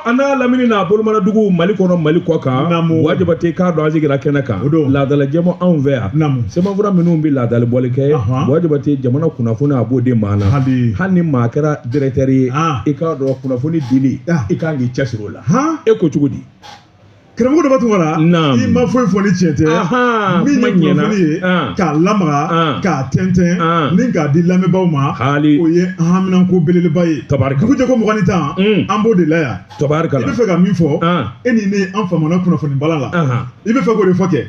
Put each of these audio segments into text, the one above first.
ana lamini na bolomana dugu Mali kɔnɔ Mali kɔ kan wajiba tɛ k'a dɔn an sigira kɛnɛ kan laadala jɛmu anw fɛ yan sɛbɛnfura minnu bɛ laadali bɔli kɛ wajiba tɛ jamana kunnafoni a b'o de maa na hali ni maa kɛra directeur ye i k'a dɔn kunnafoni dili i kan k'i cɛsiri o la e ko cogo di karamɔgɔ dɔ b'a tɔgɔ la i ma foyi fɔ ni tiɲɛ tɛ min ye kunnafoni ye k'a lamaga k'a tɛntɛn ni k'a di lamɛnbaaw ma o ye haminanko belebeleba ye dugu jɛ ko 20 an b'o de la yan i bɛ fɛ ka min fɔ e ni ne an famana kunnafoni bala la i bɛ fɛ k'o de fɔ kɛ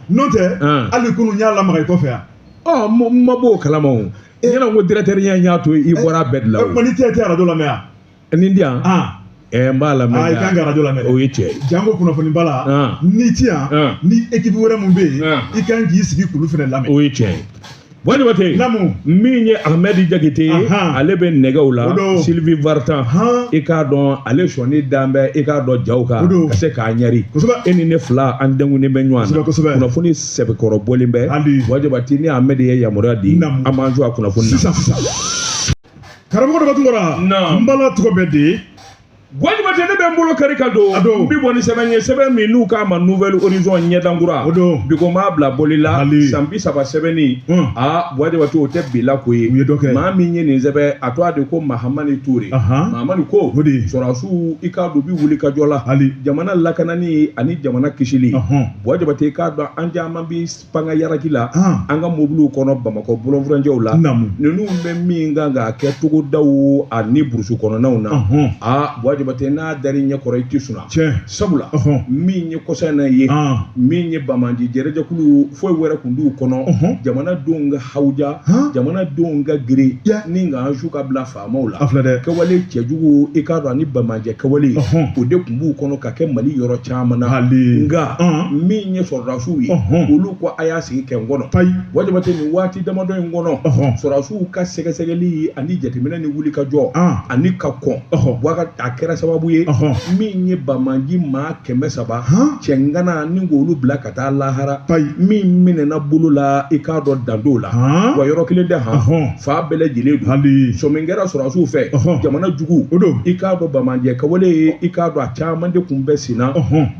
n'o tɛ hali kunun n y'a lamaga i kɔfɛ yan ma b'o kalama o ɲɛna ko directeur y'a to i bɔra bɛɛ de la o kuma ni tɛ radio lamɛn yan nin di yan n b'a lamɛn i kan ka radio lamɛn o ye tiɲɛ jango kunnafoni bala ni ti yan ni équipe wɛrɛ mun bɛ yen i kan k'i sigi k'olu fɛnɛ lamɛn o ye tiɲɛ wajiba tɛ min ye Ahmed Jakite ale bɛ nɛgɛw la Sylvie Vartan i k'a dɔn ale sɔnni dan bɛ i k'a dɔn jaw kan ka se k'a ɲɛri e ni ne fila an denkunnen bɛ ɲɔgɔn na kunnafoni sɛbɛkɔrɔ bɔlen bɛ wajiba tɛ ni Ahmed ye yamaruya di an b'an jɔ a kunnafoni na karamɔgɔ dɔ b'a tɔgɔ la n bala tɔgɔ bɛ di wajiba tɛ ne bɛ n bolo kari ka don n bi bɔ ni sɛbɛn ye sɛbɛn min n'u k'a ma Nouvelle Horizon ɲɛdankura bi ko m'a bila boli la san 30 sɛbɛnni wajiba tɛ o tɛ bila ko ye maa min ye nin sɛbɛn a to a de ko Mahamani Toure Mahamani ko sɔrɔdasiw i k'a dɔn u bɛ wuli ka jɔ la jamana lakanani ani jamana kisili wajiba tɛ i k'a dɔn an caman bi panga yaraki la an ka mobiliw kɔnɔ Bamakɔ bolonfurancɛw la ninnu bɛ min kan k'a kɛ togodaw ani burusi kɔnɔnaw na wajiba tɛ n'a dari ɲɛkɔrɔ i tɛ sɔnna sabula min ye kɔsa na ye min ye Bamandi jɛrɛjɛkulu foyi wɛrɛ kun d'u kɔnɔ jamanadenw ka hawuja jamanadenw ka gere ni ka su ka bila faamaw la kɛwale cɛjugu i k'a dɔn ani Bamandi kɛwale o de kun b'u kɔnɔ ka kɛ Mali yɔrɔ caman na nka min ye sɔrɔdasiw ye olu ko a y'a sigi kɛ n kɔnɔ wajiba tɛ nin waati damadɔ in kɔnɔ sɔrɔdasiw ka sɛgɛsɛgɛli ani jateminɛ ni wuli ka jɔ ani ka kɔn a kɛra sababu ye min ye Bamandi maa 300 cɛngana ni k'olu bila ka taa lahara min minɛna bolo la i k'a dɔn danto la wa yɔrɔ kelen tɛ fa bɛɛ lajɛlen don sɔmin kɛra sɔrɔdasiw fɛ jamana jugu i k'a dɔn Bamandi kɛwale i k'a dɔn a caman de kun bɛ senna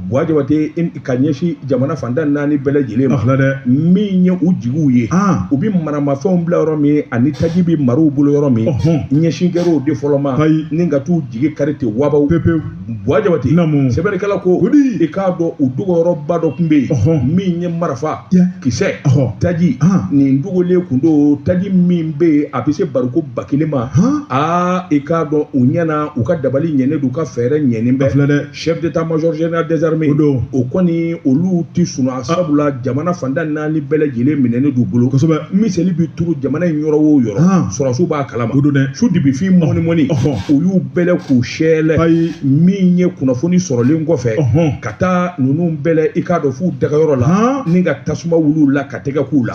wajiba tɛ ka ɲɛsin jamana fantan 4 bɛɛ lajɛlen ma min ye u jigiw ye u bɛ maramafɛnw bila yɔrɔ min ani taji bɛ maruw bolo yɔrɔ min ɲɛsin kɛra o de fɔlɔ ma ni ka t'u jigi kari ten wabaw wajiba tɛ sɛbɛnnikɛla ko i k'a dɔn u duguyɔrɔba dɔ tun bɛ yen min ye marifa kisɛ taji nin dogolen kun do taji min bɛ yen a bɛ se barigo 1000 ma i k'a dɔn u ɲɛna u ka dabali ɲɛnen don u ka fɛɛrɛ ɲɛnen bɛ chef d'état major général des armées o kɔni olu tɛ sɔnna sabula jamana fantan 4 bɛɛ lajɛlen minɛnen d'u bolo miseli bɛ turu jamana in yɔrɔ o yɔrɔ sɔrɔdasiw b'a kalama su dibifin mɔni u y'u bɛlɛ k'u sɛlɛ min ye kunnafoni sɔrɔlen kɔfɛ ka taa ninnu bɛlɛ i k'a dɔn f'u dagayɔrɔ la ni ka tasuma wulu la ka tɛgɛ k'u la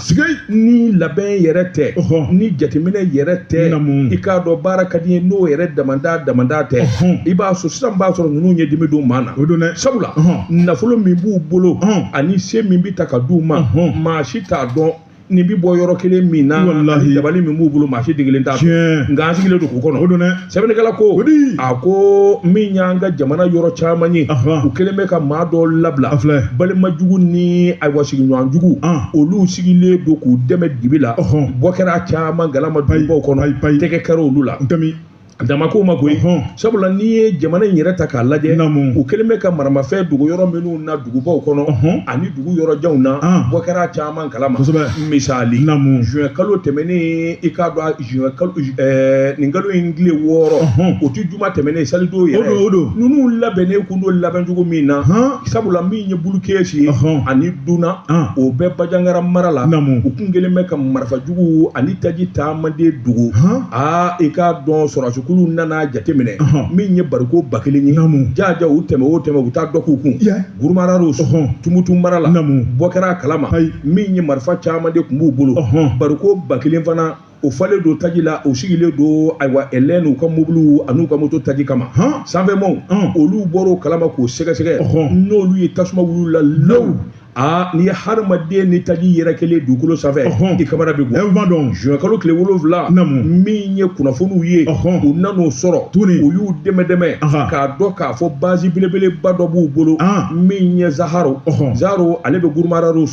ni labɛn yɛrɛ tɛ ni jateminɛ yɛrɛ tɛ i k'a dɔn baara ka di ye n'o yɛrɛ damanda tɛ i b'a sɔrɔ sisan b'a sɔrɔ ninnu ye dimi don maa na sabula nafolo min b'u bolo ani se min bɛ ta ka d'u ma maa si t'a dɔn nin bɛ bɔ yɔrɔ kelen min na dabali min b'u bolo maa si degelen t'a dɔn nka an sigilen don k'u kɔnɔ sɛbɛnnikɛla ko a ko min y'an ka jamana yɔrɔ caman ye u kelen bɛ ka maa dɔ labila balimajugu ni ayiwa sigiɲɔgɔnjugu olu sigilen don k'u dɛmɛ dibi la bɔ kɛra caman galama dugubaw kɔnɔ tɛgɛ kɛra olu la damako ma koyi sabula n'i ye jamana in yɛrɛ ta k'a lajɛ u kelen bɛ ka maramafɛn dogo yɔrɔ minnu na dugubaw kɔnɔ ani dugu yɔrɔjanw na bɔ kɛra caman kalama misali juin kalo tɛmɛnen i k'a dɔn nin kalo in tile 6 o tɛ juma tɛmɛnen salidon yɛrɛ ninnu labɛnnen kun do labɛncogo min na sabula min ye bulu keesi ye ani duna o bɛɛ Bajangara mara la u kun kelen bɛ ka marifajugu ani taji taamaden dogo i k'a dɔn sɔrɔdasi kulu nana jateminɛ min ye barigo 1000 ye jaja u tɛmɛ o tɛmɛ u taa dɔ k'u kun Gurumararo Tumutu mara la bɔ kɛra kalama min ye marifa caman de kun b'u bolo barigo 1000 fana o falen do taji la o sigilen do ayiwa ɛlɛn n'u ka mobiliw an'u ka moto taji kama sanfɛmaw olu bɔr'o kalama k'o sɛgɛsɛgɛ n'olu ye tasuma wulu la law n'i ye hadamaden ni taji yɛrɛ kelen dugukolo sanfɛ i kamana bɛ bɔ juin kalo tile 7 min ye kunnafoniw ye u nan'o sɔrɔ u y'u dɛmɛ k'a dɔn k'a fɔ base belebeleba dɔ b'u bolo min ye Zaharo ale bɛ Gurumararu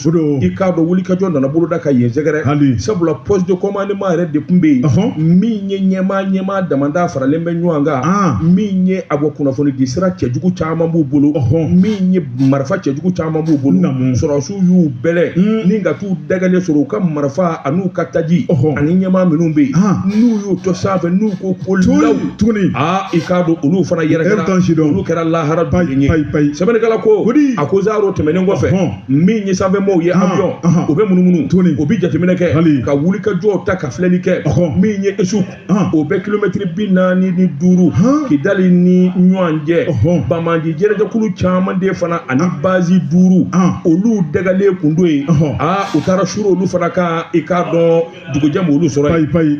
i k'a dɔn wulikajɔ nana boloda ka yen sɛgɛrɛ sabula poste de commandement yɛrɛ de tun bɛ yen min ye ɲɛmaa damanda faralen bɛ ɲɔgɔn kan min ye a bɔ kunnafoni di sira cɛjugu caman b'u bolo min ye marifa cɛjugu caman b'u bolo sɔrɔsiw y'u bɛlɛ ni ka t'u dagalen sɔrɔ u ka marifa an'u ka taji ani ɲɛmaa minnu bɛ yen n'u y'u to sanfɛ n'u ko law tuguni i k'a dɔn olu fana yɛrɛkɛra olu kɛra lahara dulen ye sɛbɛnnikɛla ko a ko Zaharo tɛmɛnen kɔfɛ min ye sanfɛmɔɔw ye avion o bɛ munumunu o bɛ jateminɛ kɛ ka wulikajɔw ta ka filɛli kɛ min ye Esuk o bɛ kilomɛtiri 45 Kidali ni ɲɔgɔn cɛ Bamandi jɛrɛjakulu caman de fana ani base 5 olu dagalen kun do yen u taara suru olu fana kan i k'a dɔn dugujɛ ma olu sɔrɔ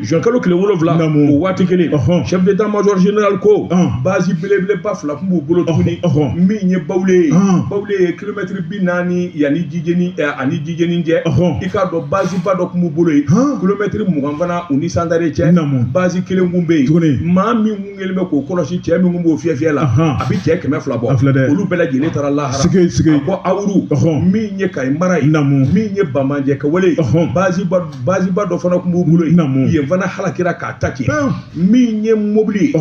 juin kalo tile 7 o waati kelen chef d'état major général ko base belebeleba 2 kun b'u bolo tuguni min ye Bawule ye kilomɛtiri 40 yanni Jijeni ani Jijeni cɛ i k'a dɔn base ba dɔ kun b'u bolo yen kilomɛtiri 20 fana u ni Sandare cɛ base kelen kun bɛ yen maa min kun kɛlen bɛ k'o kɔlɔsi cɛ min kun b'o fiyɛ la a bɛ cɛ 200 bɔ olu bɛɛ lajɛlen taara lahara a bɔ Awuru min ye Kayi mara ye min ye Bamajɛ Kawale base ba dɔ fana kun b'u bolo yen fana halakira k'a ta kɛ min ye mobili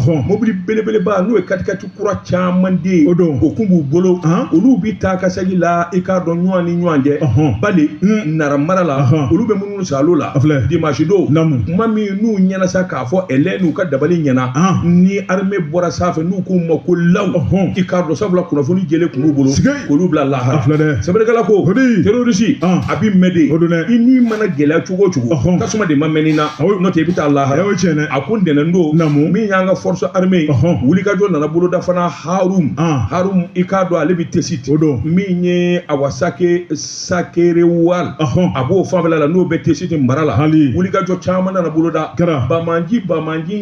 belebeleba n'o ye katikati kura caman de ye o kun b'u bolo olu bi taa ka segin la i k'a dɔn ɲɔgɔn ni ɲɔgɔn cɛ bali Nara mara la olu bɛ munumunu salo la dimanche don kuma min n'u ɲɛna sa k'a fɔ ɛlɛ n'u ka dabali ɲɛna ni armée bɔra sanfɛ n'u k'u ma ko law i k'a dɔn sabula kunnafoni jɛlen kun b'u bolo olu bila lahara sɛbɛnnikɛla ko terroriste a bi mɛn de i n'i mana gɛlɛya cogo o cogo tasuma de ma mɛn na n'o tɛ i bɛ taa lahara a ko ntɛnɛn don min y'an ka force armée wulikajɔ nana boloda fana Harum i k'a dɔn ale bɛ Tesit min ye Sakerewal a b'o fanfɛla la n'o bɛ Tesit mara la wulikajɔ caman nana boloda Bamandi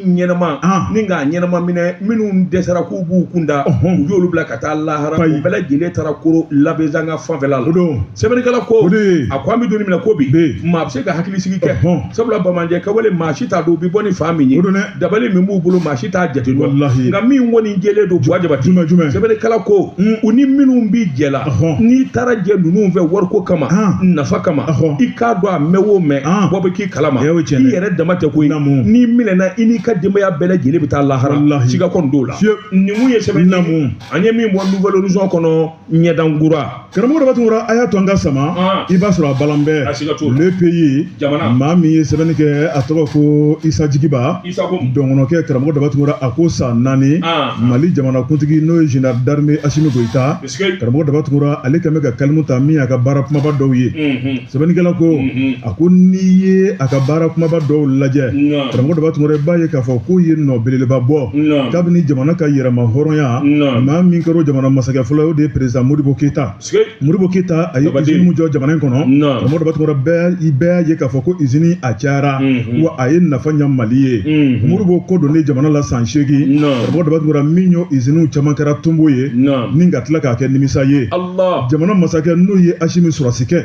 ɲɛnama ni k'a ɲɛnama minɛ minnu dɛsɛra k'u b'u kunda u y'olu bila ka taa lahara u bɛɛ lajɛlen taara koro Labɛnzanga fanfɛla la sɛbɛnnikɛla ko a ko an bɛ don min na ko bi maa bɛ se ka hakilisigi kɛ sabula Bamajɛ Kawale maa si t'a dɔn u bɛ bɔ ni fa min ye dabali min b'u bolo maa si t'a jate dɔn nka min kɔni jɛlen don Buwa Jabati sɛbɛnnikɛla ko u ni minnu bɛ jɛ la n'i taara jɛ ninnu fɛ wariko kama nafa kama i k'a dɔn a mɛn o mɛn bɔ bɛ k'i kalama i yɛrɛ dama tɛ koyi n'i minɛna i n'i ka denbaya bɛɛ lajɛlen bɛ taa lahara siga kɔni t'o la nin mun ye sɛbɛnni an ye min bɔ Nouvelle Horizon kɔnɔ ɲɛdangura karamɔgɔ dɔ b'a tun a y'a to an ka sama i b'a sɔrɔ a balan bɛɛ le pays maa min ye sɛbɛnni kɛ a tɔgɔ ko Isa Jigiba dɔnkɔnɔkɛ karamɔgɔ dɔ b'a tun a ko san 4 Mali jamanakuntigi n'o ye général d'armée Assimi Goïta karamɔgɔ dɔ b'a tun ale kɛn bɛ ka kalimu ta min y'a ka baara kumaba dɔw ye sɛbɛnnikɛla ko a ko n'i ye a ka baara kumaba dɔw lajɛ karamɔgɔ dɔ b'a tun i b'a ye k'a fɔ ko ye nɔ belebeleba bɔ kabini jamana ka yɛrɛma hɔrɔnya maa min kɛra jamana masakɛ fɔlɔ o de ye président Modibo Keïta Modibo Keïta a ye usine mun jɔ jamana in kɔnɔ karamɔgɔ dɔ b'a tun bɛɛ y'a ye k'a fɔ ko usine a cayara wa a ye nafa ɲa Mali ye Modibo ko donnen jamana la san 8 karamɔgɔ dɔ b'a tun min y'o usine caman kɛra tonbo ye ni ka tila k'a kɛ nimisa ye jamana masakɛ n'o ye Assimi Surasi kɛ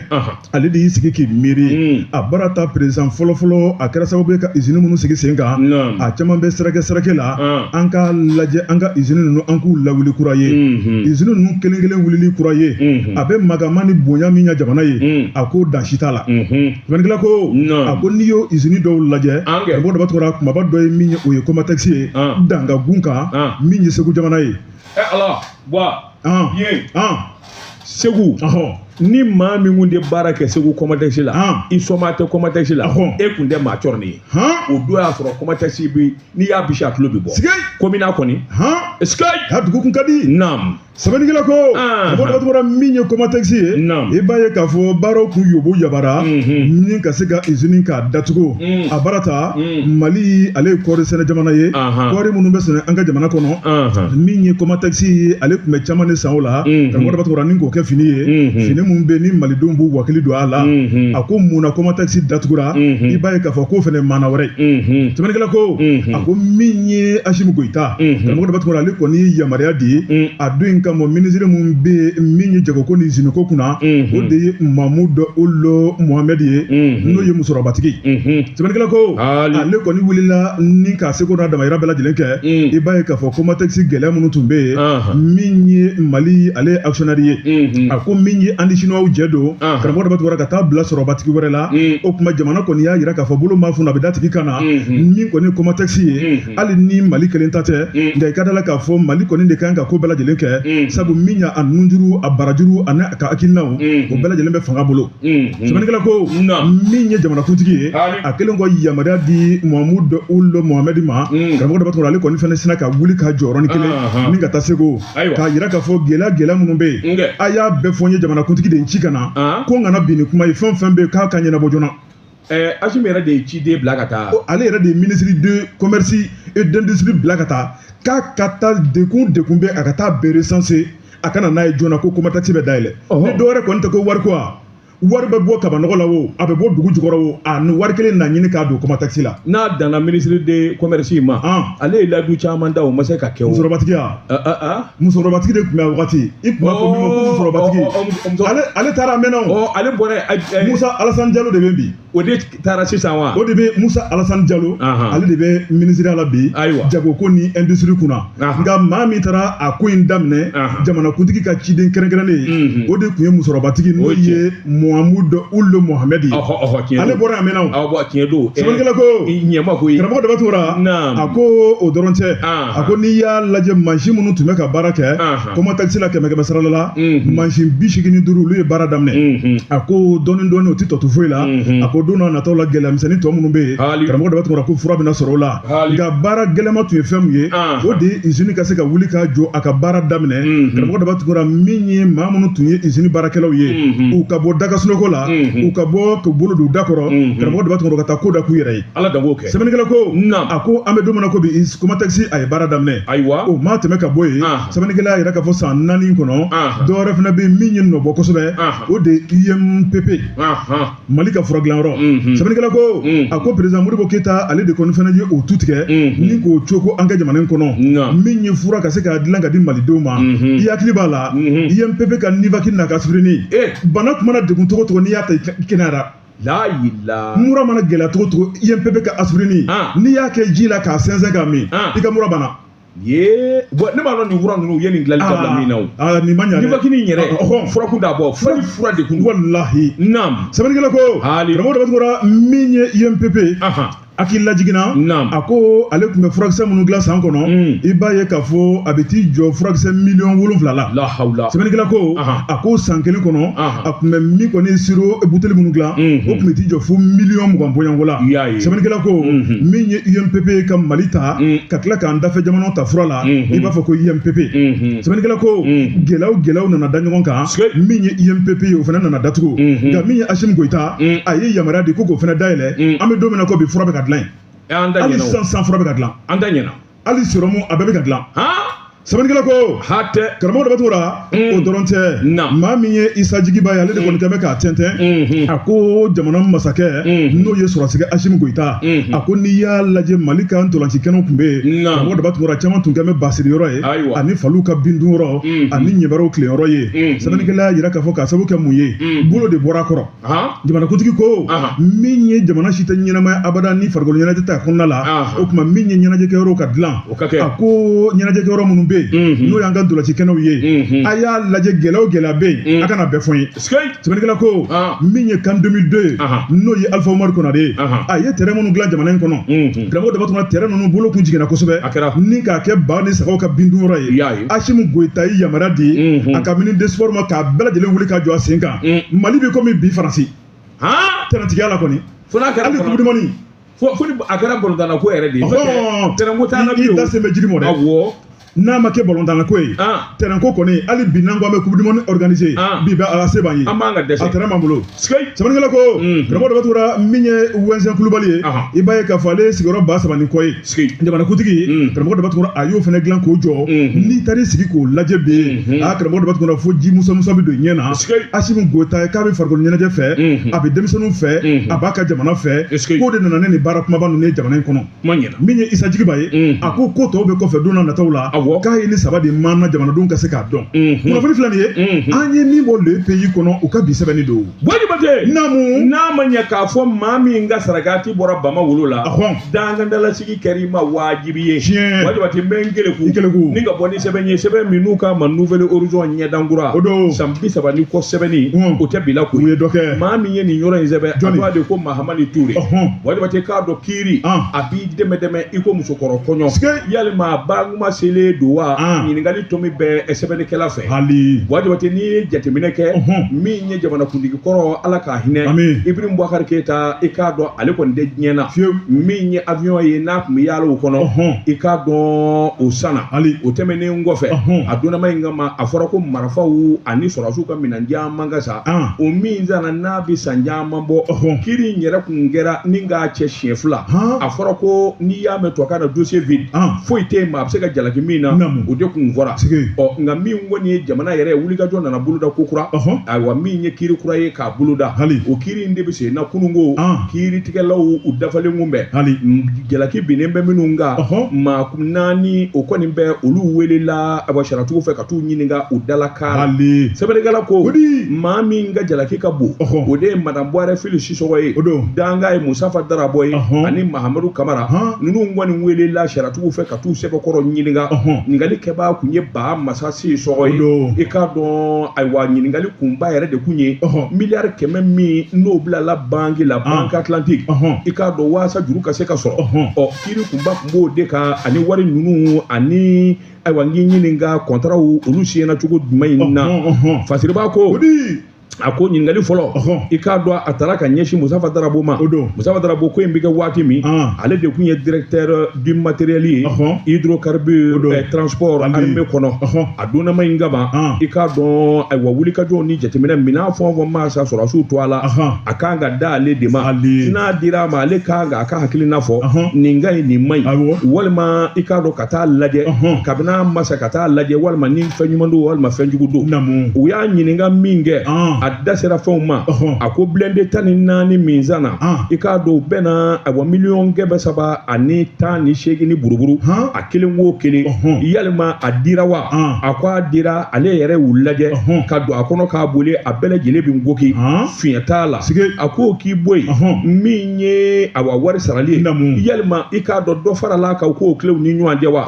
ale de y'i sigi k'i miiri a baara ta président fɔlɔfɔlɔ a kɛra sababu ye ka usine minnu sigi sen kan a caman bɛ sirakɛ la an ka lajɛ an ka usine ninnu an k'u lawuli kura ye usine ninnu kelen kelen wulili kura ye a bɛ magama ni bonya min ka jamana ye a ko dan si t'a la sɛbɛnnikɛla ko a ko n'i y'o usine dɔw lajɛ karamɔgɔ dɔ b'a tɔgɔ kumaba dɔ ye min ye o ye Comatex ye dangagun kan min ye Segu jamana ye ala ye Segu ni maa min kun tɛ baara kɛ Segu Comatex la i sɔnma tɛ Comatex la e kun tɛ maa cɔrɔni ye o don y'a sɔrɔ Comatex bi n'i y'a bisi a tulo bɛ bɔ komina kɔni a dugu kun ka di sɛbɛnnikɛla ko mɔgɔ dɔ min ye Comatex ye i b'a ye k'a fɔ baaraw kun yobo yabara ni ka se ka usine k'a datugu a baara ta Mali ale ye kɔɔri sɛnɛ jamana ye kɔɔri minnu bɛ sɛnɛ an ka jamana kɔnɔ min ye Comatex ye ale tun bɛ caman de san o la karamɔgɔ dɔ b'a tɔgɔ ni k'o kɛ fini ye fini mun bɛ ni malidenw b'u wakili don a la a ko mun na Comatex datugura i b'a ye k'a fɔ k'o fana maana wɛrɛ sɛbɛnnikɛla ko a ko min ye Assimi Goïta karamɔgɔ dɔ b'a tɔgɔ ale kɔni ye yamaruya di ye a don in kama ministre mun bɛ min ye jagoko ni usine ko kunna o de ye Mamudu Olo Mohamed ye n'o ye musokɔrɔbatigi sɛbɛnnikɛla ko ale kɔni wulila ni ka seko n'a damayira bɛɛ lajɛlen kɛ i b'a ye k'a fɔ Comatex gɛlɛya minnu tun bɛ yen min ye Mali ale actionnaire ye a ko min ye an ni chinois jɛ don karamɔgɔ dɔ b'a tugura ka taa bila sɔrɔbatigi wɛrɛ la o tuma jamana kɔni y'a jira k'a fɔ bolo maa funu a bɛ da tigi kan na min kɔni Comatex ye hali ni Mali kelen ta tɛ nka i ka da la k'a fɔ Mali kɔni de kan ka ko bɛɛ lajɛlen kɛ sabu min y'a nunjuru a barajuru ani a ka hakilinaw o bɛɛ lajɛlen bɛ fanga bolo sɛbɛnnikɛla ko min ye jamanakuntigi ye a kɛlen ko yamaruya di Mamudu Olo Mohamed ma karamɔgɔ dɔ b'a tugura ale kɔni fana sina ka wuli ka jɔyɔrɔnin kelen ni ka taa sego k'a jira k'a fɔ gɛlɛya minnu bɛ yen a y'a bɛɛ fɔ n ye jamanakuntigi de ci ka na ko n kana bin ni kuma ye fɛn fɛn bɛ yen k'a ka ɲɛnabɔ joona Assimi yɛrɛ de ye ciden bila ka taa ale yɛrɛ de ye ministre de commerce et d'industrie bila ka taa k'a ka taa dekun bɛ a ka taa bɛɛ recenser a kana n'a ye joona ko Comatex bɛ dayɛlɛ ni dɔwɛrɛ kɔni tɛ ko wari ko wari bɛ bɔ kabanɔgɔ la o a bɛ bɔ dugu jukɔrɔ o a ni wari kelen na ɲini k'a don Comatex la n'a danna ministre de commerce ma ale ye ladu caman da o ma se ka kɛ o musokɔrɔbatigiya musokɔrɔbatigi de tun bɛ a wagati i tun b'a fɔ min ma ko musokɔrɔbatigi ale taara a mɛnna o ale bɔra Musa Alassane Diallo de bɛ bi o de taara sisan wa o de bɛ Musa Alassane Diallo ale de bɛ ministre la bi jagoko ni industrie kunna nka maa min taara a ko in daminɛ jamanakuntigi ka ciden kɛrɛnkɛrɛnnen ye o de tun ye musokɔrɔbatigi n'o ye Mamudu Olo Mohamed ye ale bɔra yan mɛnna o tiɲɛ don sɛbɛnnikɛla ko ɲɛma ko ye karamɔgɔ dɔ b'a tugura a ko o dɔrɔn tɛ a ko n'i y'a lajɛ mansin minnu tun bɛ ka baara kɛ Comatex la 100 sarala la mansin 85 olu ye baara daminɛ a ko dɔɔnin dɔɔnin o tɛ tɔ to foyi la a ko don n'a nataw la gɛlɛyamisɛnnin tɔ minnu bɛ yen karamɔgɔ dɔ b'a tugura ko fura bɛna sɔrɔ o la nka baara gɛlɛma tun ye fɛn min ye o de ye usine ka se ka wuli ka jɔ a ka baara daminɛ karamɔgɔ dɔ b'a tugura min ye maa minnu tun ye usine baarakɛlaw ye u ka bɔ daga sunɔgɔ la u ka bɔ k'u bolo don u da kɔrɔ karamɔgɔ dɔ b'a tugura ka taa ko da k'u yɛrɛ ye ala dango kɛ sɛbɛnnikɛla ko a ko an bɛ don min na ko bi Comatex a ye baara daminɛ o maa tɛmɛ ka bɔ yen sɛbɛnnikɛla y'a jira k'a fɔ san 4 kɔnɔ dɔwɛrɛ fana bɛ min ye nɔbɔ kosɛbɛ o de ye IMPP Mali ka fura dilanyɔrɔ sɛbɛnnikɛla ko a ko président Modibo Keyita ale de kɔni fana ye o tu tigɛ ni k'o cogo an ka jamana in kɔnɔ min ye fura ka se k'a dilan ka di malidenw ma i hakili b'a la IMPP ka Nivaki n'a ka aspirini bana tun mana degun cogo cogo n'i y'a ta i kɛnɛyara mura mana gɛlɛya cogo cogo IMPP ka aspirini n'i y'a kɛ ji la k'a sɛnsɛn k'a min i ka mura bana bon ne b'a dɔn nin fura ninnu u ye nin dilanli dabila min na o nin ma ɲa dɛ Nivaki nin yɛrɛ fura kun t'a bɔ fura de kun walahi sɛbɛnnikɛla ko karamɔgɔ dɔ b'a tugura min ye IMPP a k'i lajiginna a ko ale tun bɛ furakisɛ minnu dilan san kɔnɔ i b'a ye k'a fɔ a bɛ t'i jɔ furakisɛ miliyɔn 7 la sɛbɛnnikɛla ko a ko san kelen kɔnɔ a tun bɛ min kɔni siro buteli minnu dilan o tun bɛ t'i jɔ fo miliyɔn 20 bɔɲɔnko la sɛbɛnnikɛla ko min ye IMPP ka Mali ta ka tila k'an dafɛ jamanaw ta fura la i b'a fɔ ko IMPP sɛbɛnnikɛla ko gɛlɛyaw nana da ɲɔgɔn kan min ye IMPP ye o fana nana datugu nka min ye Assimi Goïta a ye yamaruya di ko k'o fana dayɛlɛ an bɛ don min na ko bi fura bɛ ka dilan hali sisan fura bɛ ka dilan hali sérum a bɛɛ bɛ ka dilan sɛbɛnnikɛla ko karamɔgɔ dɔ b'a tugura o dɔrɔn tɛ maa min ye Isa Jigiba ye ale de kɔni kɛ bɛ k'a tɛntɛn a ko jamana masakɛ n'o ye sɔrɔsigɛ Assimi Goïta a ko n'i y'a lajɛ Mali ka ntolanci kɛnɛw tun bɛ yen karamɔgɔ dɔ b'a tugura caman tun kɛ bɛ basiriyɔrɔ ye ani Falilu ka bindun yɔrɔ ani ɲɛbɛrɛw tileyɔrɔ ye sɛbɛnnikɛla y'a jira k'a fɔ k'a sababu kɛ mun ye bolo de bɔra a kɔrɔ jamanakuntigi ko min ye jamana si tɛ ɲɛnamaya abada ni farikolo ɲɛnajɛ tɛ a kɔnɔna la o tuma min ye ɲɛnajɛkɛyɔrɔw ka dilan a ko ɲɛnajɛkɛyɔrɔ minnu bɛ n'o y'an ka ntolanci kɛnɛw ye a y'a lajɛ gɛlɛya bɛ yen a kana bɛɛ fɔ n ye sɛbɛnnikɛla ko min ye CAN 2002 n'o ye Alpha Umaru Konare ye a ye terrain minnu dilan jamana in kɔnɔ karamɔgɔ dɔ b'a tugura terrain ninnu bolo kun jiginna kosɛbɛ ni k'a kɛ ba ni sagaw ka bindun yɔrɔ ye Assimi Goïta ye yamaruya di a ka ministre des sports ma k'a bɛɛ lajɛlen wuli ka jɔ a sen kan Mali bɛ komi bi Faransi tɛnɛntigiya la kɔni hali coupe du monde fo a kɛra balontanna ko yɛrɛ de ye tɛnɛn ko t'an na bi o i da sen bɛ jiri mɔ dɛ n'a ma kɛ balontanna ko ye terrain ko kɔni hali bi n'an ko an bɛ coupe du monde organiser bi bɛ ala se b'an ye an b'an ka dɛsɛ a terrain b'an bolo sɛbɛnnikɛla ko karamɔgɔ dɔ b'a tugura min ye Wɛnsɛn Kulubali ye i b'a ye k'a fɔ ale sigiyɔrɔ 3,000 ni kɔ ye jamanakuntigi karamɔgɔ dɔ b'a tugura a y'o fana dilan k'o jɔ n'i taar'i sigi k'o lajɛ bi karamɔgɔ dɔ b'a tugura fo ji musa bɛ don ɲɛ na Assimi Goïta k'a bɛ farikolo ɲɛnajɛ fɛ a bɛ denmisɛnninw fɛ a b'a ka jamana fɛ k'o de nana ne nin baara kumaba ninnu ye jamana in kɔnɔ min ye Isa Jigiba ye a ko tɔw bɛ kɔfɛ don n'a nataw la awɔ k'a ye ni saba de maana jamanadenw ka se k'a dɔn kunnafoni filɛ nin ye an ye min bɔ le pays kɔnɔ u ka bi sɛbɛnni don Wajibate naamu n'a ma ɲɛ k'a fɔ maa min ka sarakati bɔra bama wolo la dangandalasigi kɛr'i ma wajibi ye Wajibate n bɛ n keleku ni ka bɔ ni sɛbɛn ye sɛbɛn min n'u k'a ma nouvelle horizon ɲɛdankura san 30 ni kɔ sɛbɛnni o tɛ bila ko u ye dɔ kɛ maa min ye nin yɔrɔ in sɛbɛn a tɔgɔ de ko Mahamani Ture Wajibate k'a dɔn kiiri a b'i dɛmɛ i ko musokɔrɔ kɔɲɔ yalima banguma selen don wa ɲininkali tomi bɛ sɛbɛnnikɛla fɛ Wajibate n'i ye jateminɛ kɛ min ye jamanakuntigi kɔrɔ Ala k'a hinɛ Ibrahim Boubacar Keita i k'a dɔn ale kɔni tɛ diɲɛ na min ye avion ye n'a tun bɛ yaala o kɔnɔ i k'a dɔn o sanna o tɛmɛnen kɔfɛ a donnama in kama a fɔra ko marifaw ani sɔrɔdasiw ka minɛn caman ka sa o min sanna n'a bɛ san caman bɔ kiiri in yɛrɛ kun kɛra ni k'a cɛ siɲɛ fila a fɔra ko n'i y'a mɛn tubabukan na dossier vide foyi tɛ yen maa a bɛ se ka jalaki min na o de kun fɔra nka min kɔni ye jamana yɛrɛ wulikajɔ nana boloda ko kura ayiwa min ye kiiri kura ye k'a boloda o kiiri in de bɛ se na kununko kiiri tigɛlaw u dafalen kun bɛɛ jalaki binnen bɛ minnu kan maa 4 o kɔni bɛ olu welela saratigiw fɛ ka t'u ɲininka u dala kan sɛbɛnnikɛla ko maa min ka jalaki ka bon o de ye madame Buware Fili Sisɔgɔ ye danga ye Musafa Darabɔ ye ani Mahamadu Kamara ninnu kɔni welela saratigiw fɛ ka t'u sɛbɛkɔrɔ ɲininka ɲininkali kɛbaa kun ye Ba Masa Sisɔgɔ ye i k'a dɔn ayiwa ɲininkali kunba yɛrɛ de kun ye miliyari 100 min n'o bilala banque la Banque Atlantique i k'a dɔn waasa juru ka se ka sɔrɔ kiiri kunba kun b'o de kan ani wari ninnu ani ayiwa n k'i ɲininka contrat olu siɲɛna cogo jumɛn in na Fasiriba ko a ko ɲininkali fɔlɔ i k'a dɔn a taara ka ɲɛsin Musafa Darabo ma Musafa Darabo ko in bɛ kɛ waati min ale de kun ye directeur du matériel ye hydrocarbure transport armée kɔnɔ a donnama in kama i k'a dɔn ayiwa wulikajɔw ni jateminɛ minɛn fɛn o fɛn maa sa sɔrɔdasiw to a la a kan ka da ale de ma n'a dira a ma ale kan ka a ka hakilina fɔ nin ka ɲi nin man ɲi walima i k'a dɔn ka taa lajɛ kabini a masa ka taa lajɛ walima ni fɛn ɲuman don walima fɛn jugu don u y'a ɲininka min kɛ a da sera fɛnw ma a ko blende 14 min sanna i k'a dɔn u bɛɛ na ayiwa miliyɔn 300 ani 18 ni buruburu a kelen o kelen yalima a dira wa a ko a dira ale yɛrɛ y'u lajɛ ka don a kɔnɔ k'a boli a bɛɛ lajɛlen bɛ goki fiɲɛ t'a la a ko k'i bɔ yen min ye ayiwa wari sarali ye yalima i k'a dɔn dɔ farala kan k'o tilew ni ɲɔgɔn cɛ wa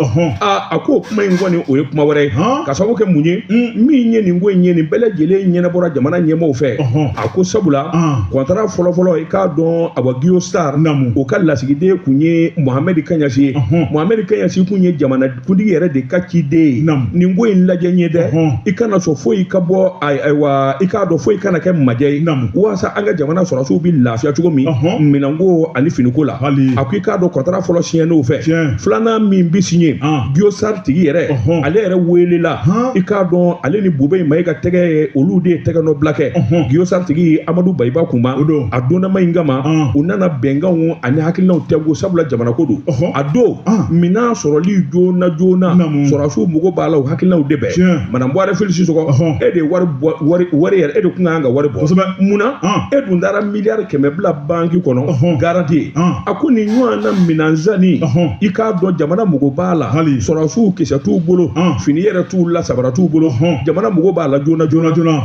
a ko kuma in kɔni o ye kuma wɛrɛ ye ka sababu kɛ mun ye min ye nin ko in ye nin bɛɛ lajɛlen ɲɛnabɔra jamana ɲɛmɔgɔw fɛ a ko sabula contrat fɔlɔfɔlɔ i k'a dɔn ayiwa Guillaume Star o ka lasigiden kun ye Mohamed Kaɲasi ye Mohamed Kaɲasi kun ye jamanakuntigi yɛrɛ de ka ciden ye nin ko in lajɛ ɲɛ dɛ i kana sɔn foyi ka bɔ ayiwa i k'a dɔn foyi kana kɛ majɛ ye walasa an ka jamana sɔrɔdasiw bɛ lafiya cogo min minɛnko ani finiko la a ko i k'a dɔn contrat fɔlɔ signɛn'o fɛ filanan min bɛ signé Guillaume Star tigi yɛrɛ ale yɛrɛ welela i k'a dɔn ale ni Bube Mayiga tɛgɛ ye olu de ye tɛgɛ nɔ bila kɛ Guillaume Star tigi Amadu Bayiba Kunba a donnama in kama u nana bɛnkanw ani hakilinaw tɛnku sabula jamana ko don a don minɛn sɔrɔli joona sɔrɔdasiw mago b'a la o hakilinaw de bɛɛ madame Buware Fili Sisɔgɔ e de ye wari yɛrɛ e de kun kan ka wari bɔ munna e dun taara miliyari 100 bila banque kɔnɔ garanti a ko nin ɲɔgɔn na minɛn zanni i k'a dɔn jamana mago b'a la sɔrɔdasiw kisɛ t'u bolo fini yɛrɛ t'u la sabara t'u bolo jamana mago b'a la joona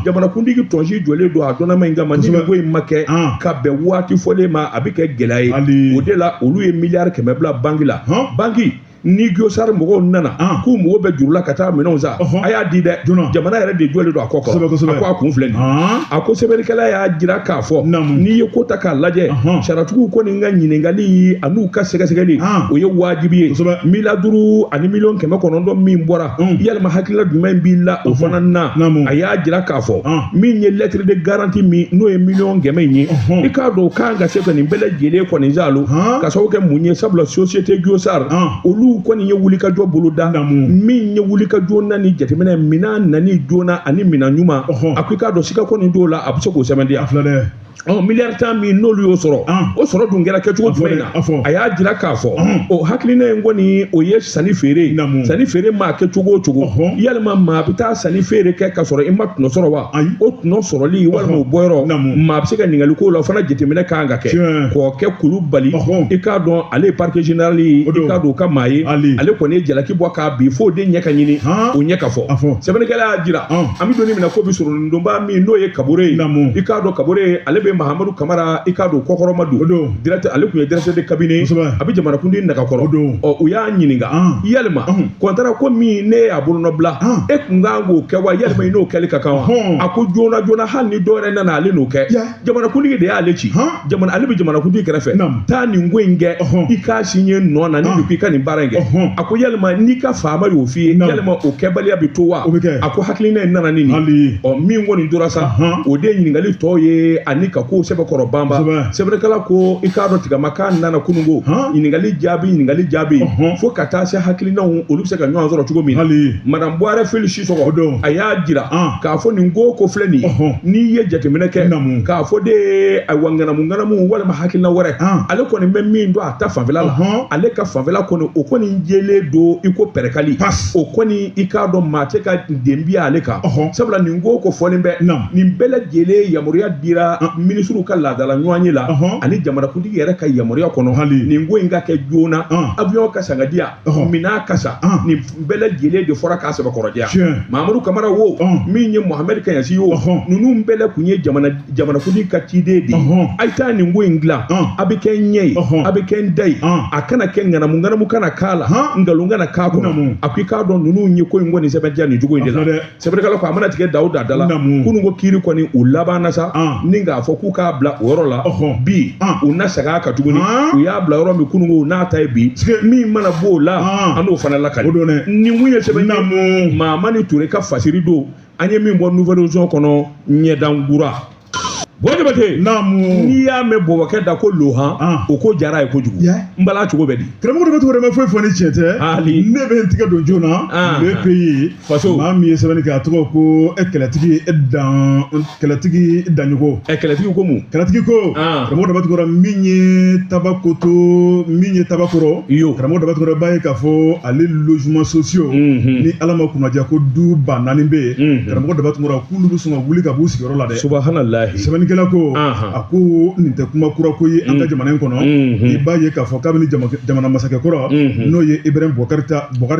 jamanakuntigi tɔnsi jɔlen don a dɔnnama in kama ni nin ko in ma kɛ ka bɛn waati fɔlen ma a bɛ kɛ gɛlɛya ye o de la olu ye miliyari 100 bila banque la banque ni Guillaume Star mɔgɔw nana k'u mago bɛ juru la ka taa minɛnw san a y'a di dɛ jamana yɛrɛ de jɔlen don a kɔ kɔrɔ a ko a kun filɛ nin a ko sɛbɛnnikɛla y'a jira k'a fɔ n'i ye ko ta k'a lajɛ saratigiw kɔni ka ɲininkali an'u ka sɛgɛsɛgɛli o ye wajibi ye miliyari 5 ani miliyɔn 900 min bɔra yalima hakilina jumɛn b'i la o fana na a y'a jira k'a fɔ min ye lettre de garantie min n'o ye miliyɔn 100 in ye i k'a dɔn o kan ka se ka nin bɛɛ lajɛlen kɔni zalo ka sababu kɛ mun ye sabula société Guillaume Star olu kɔni ye wulikajɔ boloda min ye wulikajɔ na ni jateminɛ minɛn nani joona ani minɛn ɲuman a ko i k'a dɔn sika kɔni t'o la a bɛ se k'o sɛbɛntiya miliyari 10 min n'olu y'o sɔrɔ o sɔrɔ dun kɛra kɛcogo jumɛn na a y'a jira k'a fɔ o hakilina in kɔni o ye sanni feere maa kɛ cogo o cogo yalima maa bɛ taa sanni feere kɛ ka sɔrɔ i ma tɔnɔ sɔrɔ wa o tɔnɔ sɔrɔli walima o bɔyɔrɔ maa bɛ se ka ɲininkali k'o la o fana jateminɛ kan ka kɛ k'o kɛ kulu bali i k'a dɔn ale ye parquet général ye i k'a dɔn o ka maa ye ale kɔni ye jalaki bɔ k'a bin f'o de ɲɛ ka ɲini o ɲɛ ka fɔ sɛbɛnnikɛla y'a jira an bɛ donni minɛ ko bi sɔrɔ ndonba min n'o ye kabore ye i k'a dɔn kabore ale bɛ Mahamadu Kamara i k'a dɔn kɔkɔrɔma don direct ale tun ye directeur de cabinet a bɛ jamanakuntigi nagakɔrɔ u y'a ɲininka yalima contrat ko min ne y'a bolonɔbila e kun kan k'o kɛ wa yalima i n'o kɛli ka kan wa a ko joona joona hali ni dɔ yɛrɛ nana ale n'o kɛ jamanakuntigi de y'ale ci ale bɛ jamanakuntigi kɛrɛfɛ taa nin ko in kɛ i k'a signé nɔ na ni de ko i ka nin baara in kɛ a ko yalima n'i ka faama y'o f'i ye yalima o kɛbaliya bɛ to wa a ko hakilina in nana ni nin min kɔni tora sa o de ye ɲininkali tɔ ye ani ka ko sɛbɛkɔrɔ banba sɛbɛnnikɛla ko i k'a dɔn tigama k'a nana kunungo ɲininkali jaabi fo ka taa se hakilinaw olu bɛ se ka ɲɔgɔn sɔrɔ cogo min madame Buware Félix Sisɔkɔ a y'a jira k'a fɔ nin ko filɛ nin ye n'i ye jateminɛ kɛ k'a fɔ de ayiwa ŋanamu walima hakilina wɛrɛ ale kɔni bɛ min don a ta fanfɛla la ale ka fanfɛla kɔni o kɔni jɛlen don i ko pɛrɛkali o kɔni i k'a dɔn maa tɛ ka den bi ale kan sabula nin ko fɔlen bɛ nin bɛɛ lajɛlen yamaruya dira minisiriw ka laadala ɲɔgɔn ye la ani jamanakuntigi yɛrɛ ka yamaruya kɔnɔ nin ko in ka kɛ joona avion ka san ka di yan minan ka sa nin bɛɛ lajɛlen de fɔra k'a sɛbɛkɔrɔdiya Mahamadu Kamara wo min ye Mohamed Kayasi wo ninnu bɛɛ la kun ye jamanakuntigi ka ciden de a ye taa nin ko in dilan a bɛ kɛ n ɲɛ ye a bɛ kɛ n da ye a kana kɛ ŋanamu kana k'a la nkalon kana k'a kɔnɔ a ko i k'a dɔn ninnu ye ko in kɔni sɛbɛntiya nin cogo in de la sɛbɛnnikɛla ko a mana tigɛ Dawuda da la kunun ko kiiri kɔni u laban na sa ni k'a fɔ k'u k'a bila o yɔrɔ la bi u na segin a kan tuguni u y'a bila yɔrɔ min kunun ko n'a ta ye bi min mana bɔ o la an n'o fana lakali nin kun ye sɛbɛn ye Mahamani Ture ka fasiri don an ye min bɔ Nouvelle Horizon kɔnɔ ɲɛdangura Bɔjabate n'i y'a mɛn Bɔbɔkɛ da ko Lohan o ko jara ye kojugu n bala cogo bɛ di karamɔgɔ de bɛ tɔgɔ de ma foyi fɔ ni cɛ tɛ ne bɛ n tigɛ don joona le pays faso maa min ye sɛbɛnni kɛ a tɔgɔ ko kɛlɛtigi Daɲogo kɛlɛtigi ko mun kɛlɛtigi ko karamɔgɔ de bɛ tɔgɔ min ye Tabakoto min ye Tabakɔrɔ karamɔgɔ de bɛ tɔgɔ b'a ye k'a fɔ ale logements sociaux ni Ala ma kunnaja ko du ba 4 bɛ yen karamɔgɔ de bɛ tɔgɔ k'olu bɛ sɔn ka wuli ka b'u sigiyɔrɔ la dɛ subahanallahi sɛbɛnnikɛla ko a ko nin tɛ kuma kura ko ye an ka jamana in kɔnɔ i b'a ye k'a fɔ kabini jamana masakɛ kɔrɔ n'o ye Ibrahim Bokari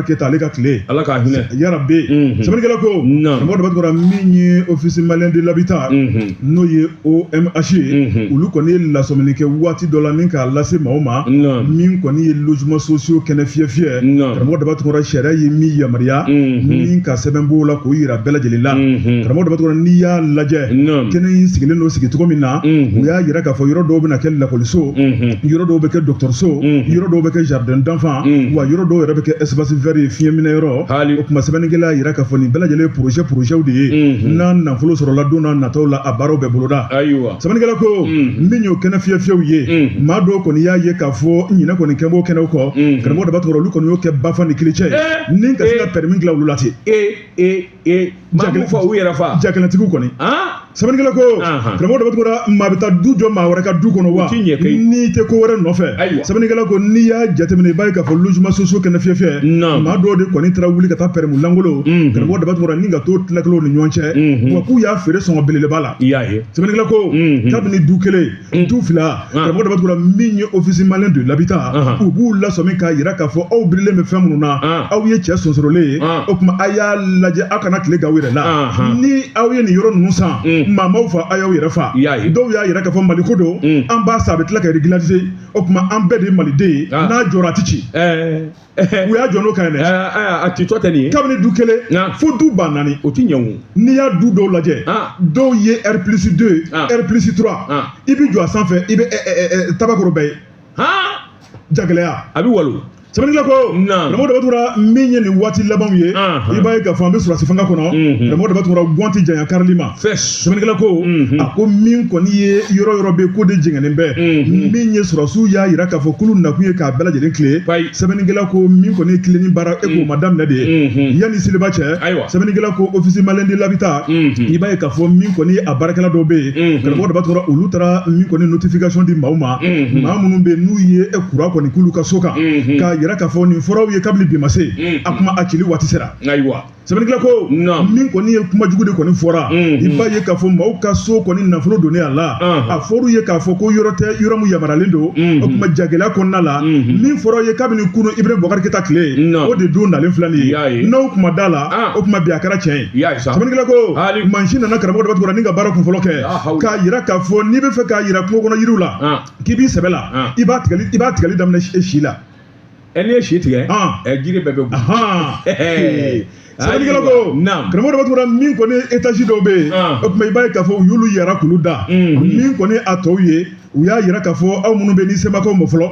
Keyita ale ka tile Ala k'a hinɛ yarabi sɛbɛnnikɛla ko karamɔgɔ de b'a tɔgɔ min ye Office Malien de l'Habitat n'o ye OMH ye olu kɔni ye lasɔmini kɛ waati dɔ la ni k'a lase maaw ma min kɔni ye logements sociaux kɛnɛ fiyɛ karamɔgɔ de b'a tɔgɔ sariya ye min yamaruya min ka sɛbɛn b'o la k'o yira bɛɛ lajɛlen la karamɔgɔ de b'a tɔgɔ n'i y'a lajɛ kɛnɛ in sigilen don sigi cogo min na u y'a yira k'a fɔ yɔrɔ dɔw bɛna kɛ lakɔliso yɔrɔ dɔw bɛ kɛ dɔgɔtɔrɔso yɔrɔ dɔw bɛ kɛ jardin d'enfant wa yɔrɔ dɔw yɛrɛ bɛ kɛ espace vert ye fiɲɛminɛyɔrɔ o tuma sɛbɛnnikɛla y'a yira k'a fɔ nin bɛɛ lajɛlen projets de ye n'a nafolo sɔrɔla don n'a nataw la a baaraw bɛɛ boloda sɛbɛnnikɛla ko min y'o kɛnɛ fiyɛw ye maa dɔw kɔni y'a ye k'a fɔ ɲinɛ kɔni kɛ b'o kɛnɛw kɔ karamɔgɔ de b'a tɔgɔ olu kɔni y'o kɛ Bafan ni Kilicɛ ye ni ka se ka permis dilan olu la ten jakɛlɛtigiw kɔni sɛbɛnnikɛla ko karamɔgɔ de b'a tɔgɔ maa bɛ taa du jɔ maa wɛrɛ ka du kɔnɔ wa n'i tɛ ko wɛrɛ nɔfɛ sɛbɛnnikɛla ko n'i y'a jateminɛ i b'a ye k'a fɔ logements sociaux kɛnɛ fiyɛ maa dɔw de kɔni taara wuli ka taa permis langolo karamɔgɔ de b'a tɔgɔ ni ka to tilakilaw ni ɲɔgɔn cɛ wa k'u y'a feere sɔngɔ belebeleba la sɛbɛnnikɛla ko kabini du kelen du fila karamɔgɔ de b'a tɔgɔ min ye Office Malien de l'Habitat u b'u lasɔmi k'a yira k'a fɔ aw birilen bɛ fɛn minnu na aw ye cɛ sonsorolen ye o tuma a y'a lajɛ aw kana tile gaw yɛrɛ la ni aw ye nin yɔrɔ ninnu san maa m'aw fa a y'aw yɛrɛ fa dɔw y'a yira k'a fɔ Mali ko don an b'a san a bɛ tila ka régulariser o tuma an bɛɛ de ye Maliden ye n'a jɔra a tɛ ci u y'a jɔ n'o kan ye dɛ a titɔ tɛ nin ye kabini du kelen fo du ba 4 o tɛ ɲɛ o n'i y'a du dɔw lajɛ dɔw ye R+2 R+3 i bɛ jɔ a sanfɛ i bɛ Tabakɔrɔ bɛɛ ye jagɛlɛya a bɛ walo sɛbɛnnikɛla ko karamɔgɔ daba tugura min ye nin waati labanw ye i b'a ye k'a fɔ an bɛ sɔrɔsi fanga kɔnɔ karamɔgɔ daba tugura gɔnti janya karili ma sɛbɛnnikɛla ko a ko min kɔni ye yɔrɔ bɛ ko de jɛngɛnnen bɛ min ye sɔrɔsiw y'a yira k'a fɔ k'olu nakun ye k'a bɛɛ lajɛlen tile sɛbɛnnikɛla ko min kɔni ye tilenni baara e k'o ma daminɛ de ye yanni seliba cɛ sɛbɛnnikɛla ko ofisi maliyɛn de l'habitat i b'a ye k'a fɔ min kɔni ye a baarakɛla dɔw bɛ yen karamɔgɔ daba tugura olu taara min kɔni notification di maaw ma maa minnu bɛ yen n'u ye kura kɔni k'ulu ka so kan k'a yira k'a fɔ nin fɔraw ye kabini bi ma se a kuma a cili waati sera sɛbɛnnikɛla ko min kɔni ye kuma jugu de kɔni fɔra i b'a ye k'a fɔ maaw ka so kɔni nafolo donnen a la a fɔr'u ye k'a fɔ ko yɔrɔ tɛ yɔrɔ min yamaralen don o kuma jagɛlɛya kɔnɔna la min fɔra ye kabini kunun Ibrim Boubacar Keita tile o de don nalen filɛ nin ye n'o kuma da la o kuma bi a kɛra tiɲɛ ye sɛbɛnnikɛla ko mansin nana karamɔgɔ daba tugura ni ka baara kunfɔlɔ kɛ k'a yira k'a fɔ n'i bɛ fɛ k'a yira kungo kɔnɔ yiriw la k'i b'i sɛbɛ la i b'a tigɛli daminɛ si la n'i ye si tigɛ jiri bɛɛ bɛ bɔ sɛbɛnnikɛla ko karamɔgɔ daba tugura min kɔni étage dɔw bɛ yen o tuma i b'a ye k'a fɔ u y'olu yara k'olu da min kɔni a tɔw ye u y'a yira k'a fɔ aw minnu bɛ ni sebakaw ma fɔlɔ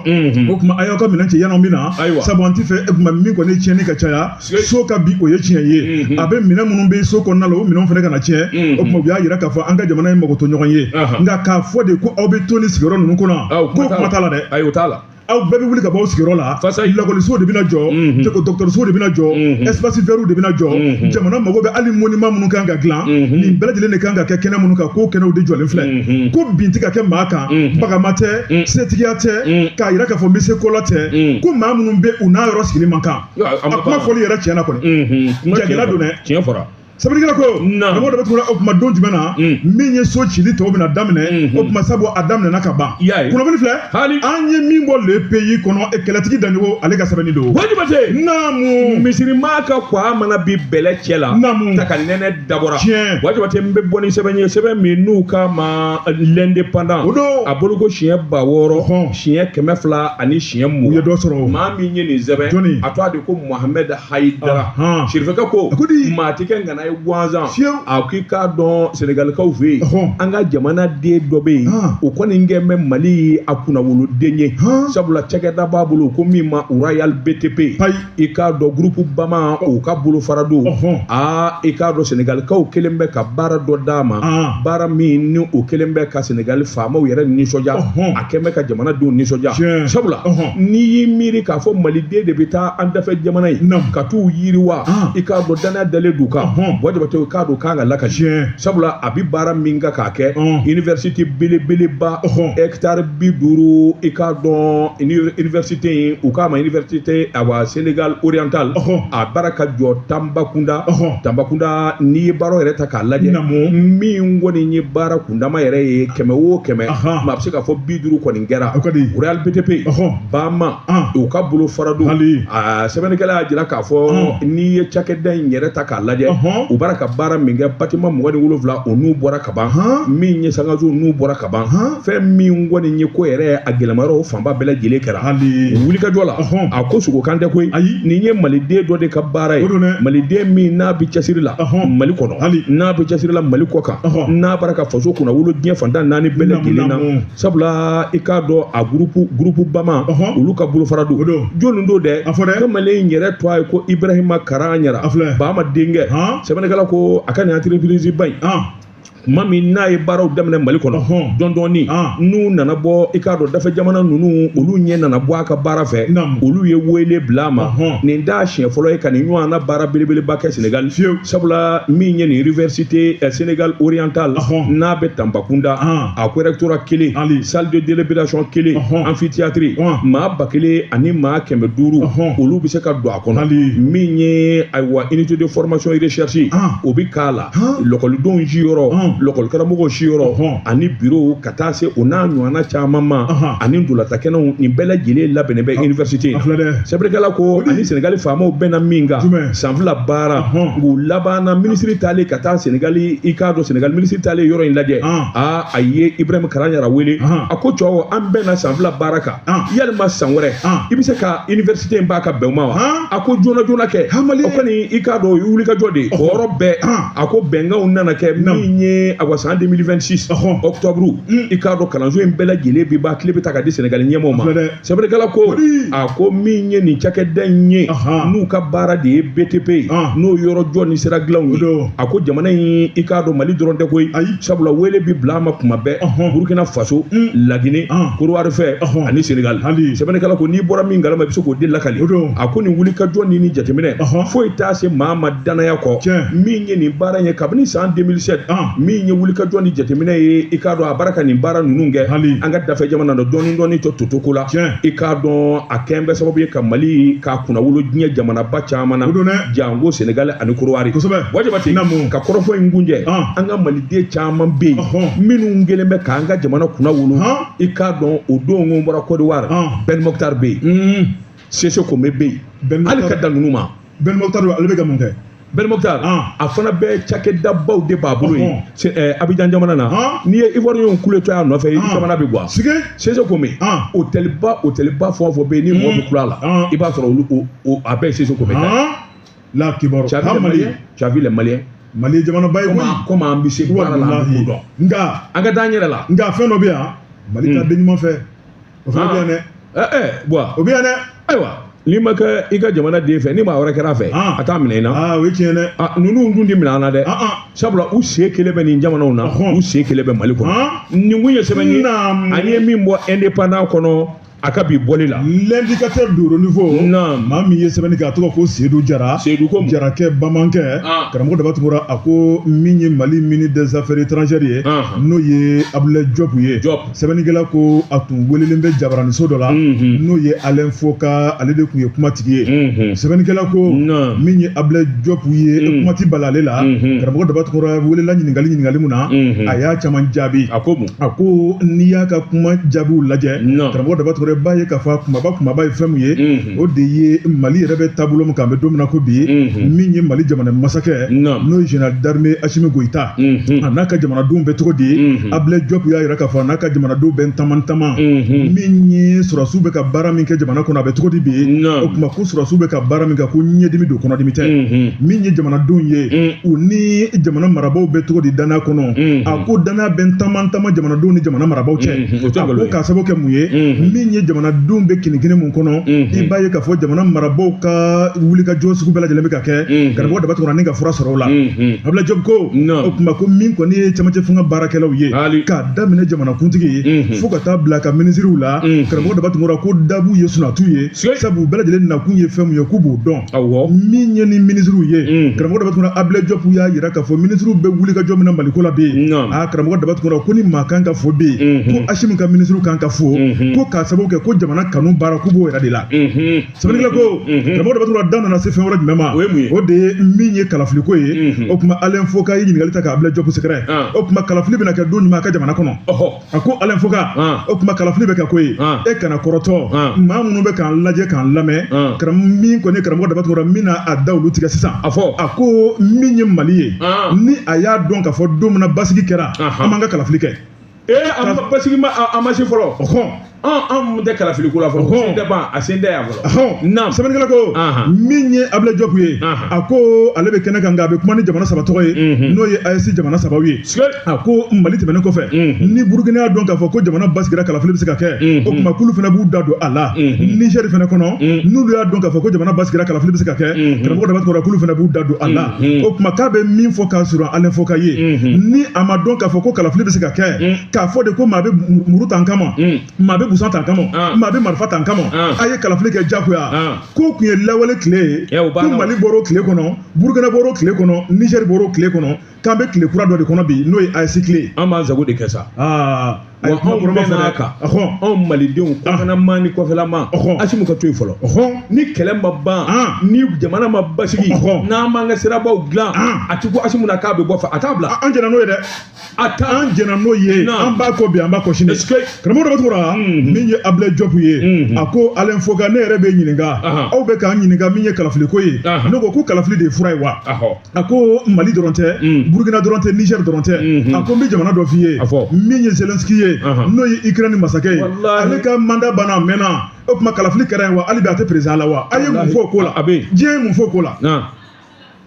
o tuma a y'aw ka minɛn cɛ yan'aw bɛ na sabu an tɛ fɛ e tuma min kɔni tiɲɛni ka caya so ka bi o ye tiɲɛ ye a bɛ minɛn minnu bɛ so kɔnɔna la o minɛnw fana ka na tiɲɛ o tuma u y'a yira k'a fɔ an ka jamana ye mago to ɲɔgɔn ye nka k'a fɔ de ko aw bɛ to ni sigiyɔrɔ ninnu kɔnɔ k'o kuma t'a la dɛ ayi o t'a la aw bɛɛ bɛ wuli ka bɔ aw sigiyɔrɔ la lakɔlisow de bɛna jɔ dɔgɔtɔrɔsow de bɛna jɔ espace verts de bɛna jɔ jamana mago bɛ hali monument minnu kan ka dilan nin bɛɛ lajɛlen de kan ka kɛ kɛnɛ minnu kan k'o kɛnɛw de jɔlen filɛ ko bin tɛ ka kɛ maa kan bagama tɛ setigiya tɛ k'a yira k'a fɔ n bɛ se ko la tɛ ko maa minnu bɛ u n'a yɔrɔ sigili man kan a kuma fɔli yɛrɛ tiɲɛ na kɔni jagɛlɛya don dɛ tiɲɛ fɔra sɛbɛnnikɛla ko karamɔgɔ daba tugura o tuma don jumɛn na min ye so cili tɔw bɛna daminɛ o tuma sabu a daminɛna ka ban kunnafoni filɛ an ye min bɔ le pays kɔnɔ kɛlɛtigi Danjogo ale ka sɛbɛnni don Wajibate naamu misirimaa ka kwa mana bi bɛlɛ cɛ la ta ka nɛnɛ dabɔra Wajibate n bɛ bɔ ni sɛbɛn ye sɛbɛn min n'u ka ma l'indépendant a bolo ko siɲɛ 600 siɲɛ 200 ani siɲɛ 10 u ye dɔ sɔrɔ maa min ye nin sɛbɛn a tɔgɔ de ko Mohamed Haidara sirifɛkɛ ko maa tɛ kɛ ngana ye gansan a k'i k'a dɔn Senegalikaw fɛ yen an ka jamana den dɔ bɛ yen o kɔni kɛ bɛ Mali a kunnawoloden ye sabula cakɛda b'a bolo ko min ma Royal BTP i k'a dɔn groupe Bama o ka bolofara don i k'a dɔn Senegalikaw kelen bɛ ka baara dɔ d'a ma baara min ni o kelen bɛ ka Senegali faamaw yɛrɛ nisɔndiya a kɛn bɛ ka jamanadenw nisɔndiya sabula n'i y'i miiri k'a fɔ Maliden de bɛ taa an dafɛ jamana ye ka t'u yiriwa i k'a dɔn danaya dalen d'u kan Wajibate k'a dɔn k'an ka lakasi sabula a bɛ baara min kan k'a kɛ université belebeleba hectare 50 i k'a dɔn université in u k'a ma université awa Sénégal oriental a baara ka jɔ Tambacounda n'i ye baara yɛrɛ ta k'a lajɛ min kɔni ye baara kundama yɛrɛ ye 100 o 100 mais a bɛ se k'a fɔ 50 kɔni kɛra Royal BTP Bama u ka bolo fara don sɛbɛnnikɛla y'a jira k'a fɔ n'i ye cakɛda in yɛrɛ ta k'a lajɛ u bara ka baara min kɛ bâtiment 27 o n'u bɔra ka ban min ye sangaso n'u bɔra ka ban fɛn min kɔni ye ko yɛrɛ a gɛlɛmayɔrɔ o fanba bɛɛ lajɛlen kɛra wulikajɔ la a ko sogo kan tɛ koyi nin ye maliden dɔ de ka baara ye maliden min n'a bɛ cɛsiri la Mali kɔnɔ n'a bɛ cɛsiri la Mali kɔ kan n'a bara ka faso kunnawolo diɲɛ fantan 4 bɛɛ lajɛlen na sabula i k'a dɔn a groupe Bama olu ka bolofara don jɔnni don dɛ kamalen yɛrɛ tɔ a ye ko Ibrahima Karan Ɲara Bama denkɛ sɛbɛnnikɛla ko a ka nin entreprise ba in kuma min n'a ye baaraw daminɛ Mali kɔnɔ dɔɔni n'u nana bɔ i k'a dɔn dafɛ jamana ninnu olu ɲɛ nana bɔ a ka baara fɛ olu ye wele bila a ma nin t'a siɲɛ fɔlɔ ye ka nin ɲɔgɔn na baara belebeleba kɛ Sénégal sabula min ye nin université Sénégal oriental n'a bɛ Tambacounda a ko rectorat kelen salle de délibération kelen amphithéâtre maa 1000 ani maa 500 olu bɛ se ka don a kɔnɔ min ye ayiwa unité de formation et recherche o bɛ k'a la lɔkɔlidenw jiyɔrɔ lɔkɔlikaramɔgɔw siyɔrɔ ani bureau ka taa se o n'a ɲɔgɔnna caman ma ani dolatakɛnɛw nin bɛɛ lajɛlen labɛnnen bɛ université sɛbɛnnikɛla ko ani Sénégali faamaw bɛnna min kan san 2 baara u labanna ministre taalen ka taa Sénégali i k'a dɔn Sénégal ministre taalen yɔrɔ in lajɛ a ye Ibrahima Karan Ɲara wele a ko cɛw an bɛnna san 2 baara kan yalima san wɛrɛ i bɛ se ka université in b'a ka bɛn o ma wa a ko joona kɛ o kɔni i k'a dɔn o ye wulikajɔ de o yɔrɔ bɛɛ a ko bɛnkanw nana kɛ min ye ye a san 2026 octobre i k'a dɔn kalanso in bɛɛ lajɛlen bi ba tile bɛ ta ka di Sénégal ɲɛmɔgɔw ma sɛbɛnnikɛla ko a ko min ye nin cakɛda in ye n'u ka baara de ye BTP ye n'o yɔrɔ jɔ ni sira dilanw ye a ko jamana in i k'a dɔn Mali dɔrɔn tɛ koyi sabula wele bi bila a ma kuma bɛɛ Burkina Faso Laginɛ Côte fɛ ani Sénégal sɛbɛnnikɛla ko n'i bɔra min kalama i bɛ se k'o de lakali a ko nin wulikajɔ ni jateminɛ foyi t'a se maa ma danaya kɔ min ye nin baara in ye kabini san 2007 min ye wulikajɔ ni jateminɛ ye i k'a dɔn a baara ka nin baara ninnu kɛ an ka dafɛ jamana na dɔɔni dɔɔni to totoko la i k'a dɔn a kɛn bɛ sababu ye ka Mali k'a kunnawolo diɲɛ jamanaba caman na jango Sénégal ani Côte wajibati ka kɔrɔfɔ in kunjɛ an ka maliden caman bɛ yen minnu kɛlen bɛ k'an ka jamana kunnawolo i k'a dɔn o don bɔra Côte d'Ivoire Ben Mokhtar bɛ yen Sese Kome bɛ yen hali ka dan ninnu ma Ben Mokhtar ale bɛ ka mun kɛ Ben Mokhtar a fana bɛ cakɛdabaw de b'a bolo yen Abidjan jamana na n'i ye Ivoirien kule to a nɔfɛ i jamana bɛ guwa Sese Kome hôtelba fɛn o fɛn bɛ yen ni mɔgɔ bɛ kula la i b'a sɔrɔ olu a bɛɛ ye Sese Kome ta la kibaru tu as vu les Maliens Mali jamana ba ye comme an bɛ se baara la an b'o dɔn nka an ka taa an yɛrɛ la nka fɛn dɔ bɛ yan Mali ta den ɲuman fɛ o fana bɛ yan dɛ o bɛ yan dɛ ayiwa n'i ma kɛ i ka jamana den fɛ ni maa wɛrɛ kɛra fɛ a t'a minɛ i na o ye tiɲɛ dɛ ninnu dun tɛ minɛ an na dɛ sabula u sen kelen bɛ nin jamanaw na u sen kelen bɛ Mali kɔnɔ nin kun ye sɛbɛn ye an ye min bɔ indépendant kɔnɔ a ka bi bɔli la l'indicateur de haut niveau maa min ye sɛbɛnni kɛ a tɔgɔ ko Seydou Jara Jarakɛ Bamankɛ karamɔgɔ daba tun bɔra a ko min ye Mali ministre des affaires étrangères ye n'o ye Abdoulaye Diop ye sɛbɛnnikɛla ko a tun welelen bɛ jabaraniso dɔ la n'o ye Alain Foka ale de tun ye kumatigi ye sɛbɛnnikɛla ko min ye Abdoulaye Diop ye kumati bala ale la karamɔgɔ daba tun bɔra welela ɲininkali mun na a y'a caman jaabi a ko n'i y'a ka kuma jaabiw lajɛ karamɔgɔ daba tun b'a ye k'a fɔ kumaba ye fɛn min ye o de ye Mali yɛrɛ bɛ taabolo min kan an bɛ don min na ko bi min ye Mali jamana masakɛ n'o ye général d'armée Assimi Goïta a n'a ka jamanadenw bɛ cogo di Abdoulaye Diop y'a jira k'a fɔ a n'a ka jamanadenw bɛ taman min ye sɔrɔsiw bɛ ka baara min kɛ jamana kɔnɔ a bɛ cogo di bi o tuma ko sɔrɔsiw bɛ ka baara min kɛ ko ɲɛdimi don kɔnɔdimi tɛ min ye jamanadenw ye u ni jamana marabaw bɛ cogo di danaya kɔnɔ a ko danaya bɛ taman jamanadenw ni jamana marabaw cɛ a ko k'a sababu kɛ mun ye min ye jamanadenw bɛ kinni mun kɔnɔ i b'a ye k'a fɔ jamana marabaw ka wulikajɔ sugu bɛɛ lajɛlen bɛ ka kɛ karamɔgɔ daba tun ni ka fura sɔrɔ o la Abdoulaye Diop ko o tuma ko min kɔni ye camancɛ fanga baarakɛlaw ye k'a daminɛ jamanakuntigi ye fo ka taa bila ka minisiriw la karamɔgɔ daba tun ko dabu ye sunatu ye sabu bɛɛ lajɛlen nakun ye fɛn mun ye k'u b'o dɔn min ye ni minisiriw ye karamɔgɔ daba tun Abdoulaye Diop y'a jira k'a fɔ minisiriw bɛ wulikajɔ min na Maliko la bi karamɔgɔ daba tun ko ni maa kan ka fɔ bi ko Assimi ka minisiriw kan ka fɔ ko k'a sababu kɛ ko jamana kanu baara k'u b'o yɛrɛ de la sɛbɛnnikɛla ko karamɔgɔ daba tun da nana se fɛn wɛrɛ jumɛn ma o de ye min ye kalafiliko ye o tuma Alain Foka ye ɲininkali ta ka Abdoulaye Diop sɛgɛrɛ o tuma kalafili bɛna kɛ don jumɛn a ka jamana kɔnɔ a ko Alain Foka o tuma kalafili bɛ kɛ ko ye e kana kɔrɔtɔ maa minnu bɛ k'an lajɛ k'an lamɛn min kɔni karamɔgɔ daba tun min na a da olu tigɛ sisan a ko min ye Mali ye ni a y'a dɔn k'a fɔ don min na basigi kɛra an m'an ka kalafili kɛ basigi a ma se fɔlɔ an tɛ kalafiliko la fɔlɔ sen tɛ ban a sen tɛ yan fɔlɔ sɛbɛnnikɛla ko min ye Abdoulaye Diop ye a ko ale bɛ kɛnɛ kan nka a bɛ kuma ni jamana saba tɔgɔ ye n'o ye AES jamana sabaw ye a ko Mali tɛmɛnen kɔfɛ ni Burukina y'a dɔn k'a fɔ ko jamana basigira kalafili bɛ se ka kɛ o tuma k'olu fana b'u da don a la Niger fana kɔnɔ n'olu y'a dɔn k'a fɔ ko jamana basigira kalafili bɛ se ka kɛ karamɔgɔ daba tun k'olu fana b'u da don a la o tuma k'a bɛ min fɔ k'a sɔrɔ Alain Foka ye ni a ma dɔn k'a fɔ ko kalafili bɛ se ka kɛ k'a fɔ de ko maa bɛ muru ta n kama maa bɛ busan ta n kama maa bɛ marifa ta n kama a ye kalafili kɛ jagoya ko tun ye lawale tile ye ko Mali bɔra o tile kɔnɔ Burukina bɔra o tile kɔnɔ Niger bɔra o tile kɔnɔ k'an bɛ tile kura dɔ de kɔnɔ bi n'o ye AES tile an b'an sago de kɛ sa wa anw bɛn'a kan anw malidenw kɔfɛlama ni kɔfɛlama Assimi ka to yen fɔlɔ ni kɛlɛ ma ban ni jamana ma basigi n'an b'an ka sirabaw dilan a ti ko Assimi na k'a bɛ bɔ fɛ a t'a bila an jɛna n'o ye dɛ an jɛna n'o ye an b'a kɔ bi an b'a kɔ sini karamɔgɔ daba tun min ye Abdoulaye Diop ye a ko Alain Foka ne yɛrɛ bɛ ɲininka aw bɛ k'an ɲininka min ye kalafiliko ye ne ko kalafili de ye fura ye wa a ko Mali dɔrɔn tɛ Burukina dɔrɔn tɛ Niger dɔrɔn tɛ a ko n bɛ jamana dɔ f'i ye min ye Zelensky ye n'o ye Ukraine masakɛ ye ale ka mandat banna a mɛnna o tuma kalafili kɛra yen wa hali bi a tɛ président la wa a ye mun fɔ o ko la diɲɛ ye mun fɔ o ko la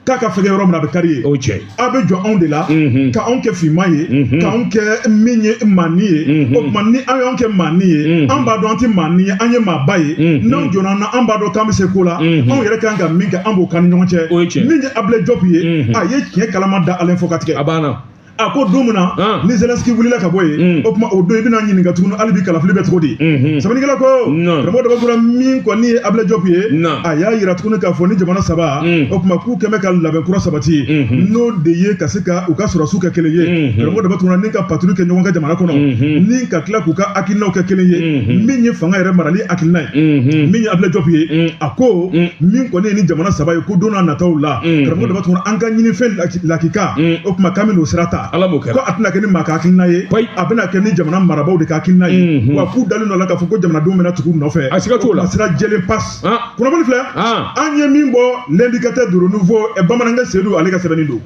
k'a ka fɛgɛ yɔrɔ min na a bɛ kari ye a bɛ jɔ anw de la ka anw kɛ finman ye k'anw kɛ min ye maani ye o tuma ni an y'anw kɛ maani ye an b'a dɔn an tɛ maani ye an ye maaba ye n'anw jɔnna na an b'a dɔn k'an bɛ se ko la anw yɛrɛ kan ka min kɛ an b'o k'an ni ɲɔgɔn cɛ min ye Ablaye Diop ye a ye tiɲɛ kalama da Alain fo ka tigɛ a banna a ko don min na ni Zelensky wulila ka bɔ yen o tuma o don i bɛna ɲininka tuguni hali bi kalafili bɛ cogo di sɛbɛnnikɛla ko karamɔgɔ Dabakura min kɔni ye Ablaye Diop ye a y'a yira tuguni k'a fɔ ni jamana saba o tuma k'u kɛmɛ ka labɛn kura sabati n'o de ye ka se ka u ka sɔrɔsiw kɛ kelen ye karamɔgɔ Dabakura ni ka patrouille kɛ ɲɔgɔn ka jamana kɔnɔ ni ka tila k'u ka hakilinaw kɛ kelen ye min ye fanga yɛrɛ marali hakilina ye min ye Ablaye Diop ye a ko min kɔni ye ni jamana saba ye ko don n'a nataw la karamɔgɔ Dabakura an ka ɲini fɛn lakika o tuma k'an bɛ n'o sira ta ko a tɛna kɛ ni maa ka hakilina ye a bɛna kɛ ni jamana marabaaw de ka hakilina ye wa k'u dalen dɔ la k'a fɔ ko jamanadenw bɛna tugu u nɔfɛ a siga t'o la sira jɛlen passe kunnafoni filɛ an ye min bɔ l'indicateur de renouveau bamanankɛ Seydou ale ka sɛbɛnni don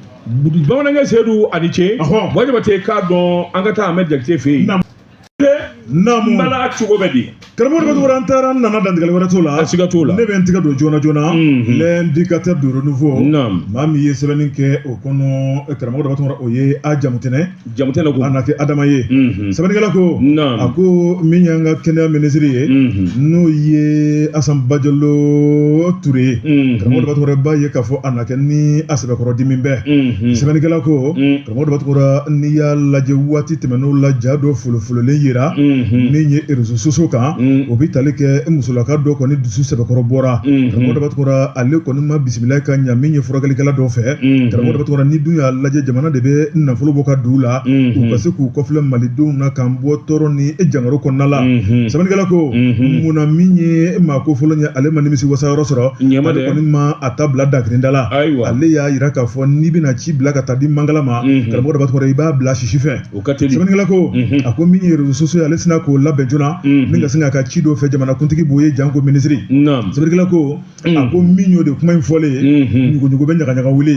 bamanankɛ Seydou a ni ce Wajabate k'a dɔn an ka taa Ahmed Jakite fɛ yen Namu bala cogo bɛ di karamɔgɔ Dabakura an taara n nana dantigɛli wɛrɛ t'o la a siga t'o la ne bɛ n tigɛ don joona joona l'indicateur de renouveau maa min ye sɛbɛnni kɛ o kɔnɔ karamɔgɔ Dabakura o ye a Jamutɛnɛ ko a na kɛ Adama ye sɛbɛnnikɛla ko a ko min y'an ka kɛnɛya minisiri ye n'o ye Asan Bajalo Ture ye karamɔgɔ Dabakura b'a ye k'a fɔ a na kɛ ni a sɛbɛkɔrɔ dimi bɛɛ sɛbɛnnikɛla ko karamɔgɔ Dabakura n'i y'a lajɛ waati tɛmɛn'o la ja dɔ folofololen yira min ye réseaux sociaux kan o bɛ tali kɛ musolaka dɔ kɔni dusu sɛbɛkɔrɔ bɔra karamɔgɔ Dabakura ale kɔni ma bisimila ka ɲa min ye furakɛlikɛla dɔw fɛ karamɔgɔ Dabakura ni dun y'a lajɛ jamana de bɛ nafolo bɔ ka d'u la u ka se k'u kɔfilɛ malidenw na k'an bɔ tɔɔrɔ ni jangaro kɔnɔna la sɛbɛnnikɛla ko munna min ye maa ko fɔlɔ ye ale ma nimisi wasa yɔrɔ sɔrɔ ale kɔni ma a ta bila dakirinda la ale y'a jira k'a fɔ n'i bɛna ci bila ka taa di Mangala ma karamɔgɔ Dabakura i b'a bila sisi fɛ sɛbɛnnikɛla ko a ko min ye réseaux sociaux ale sina k'o labɛn joona ni ka sin k'a ka ci dɔ fɛ jamanakuntigi b'o ye janko minisiri sɛbɛnnikɛla ko a ko min y'o de kuma in fɔlen ye ɲuguɲugu bɛ ɲagaɲaga wuli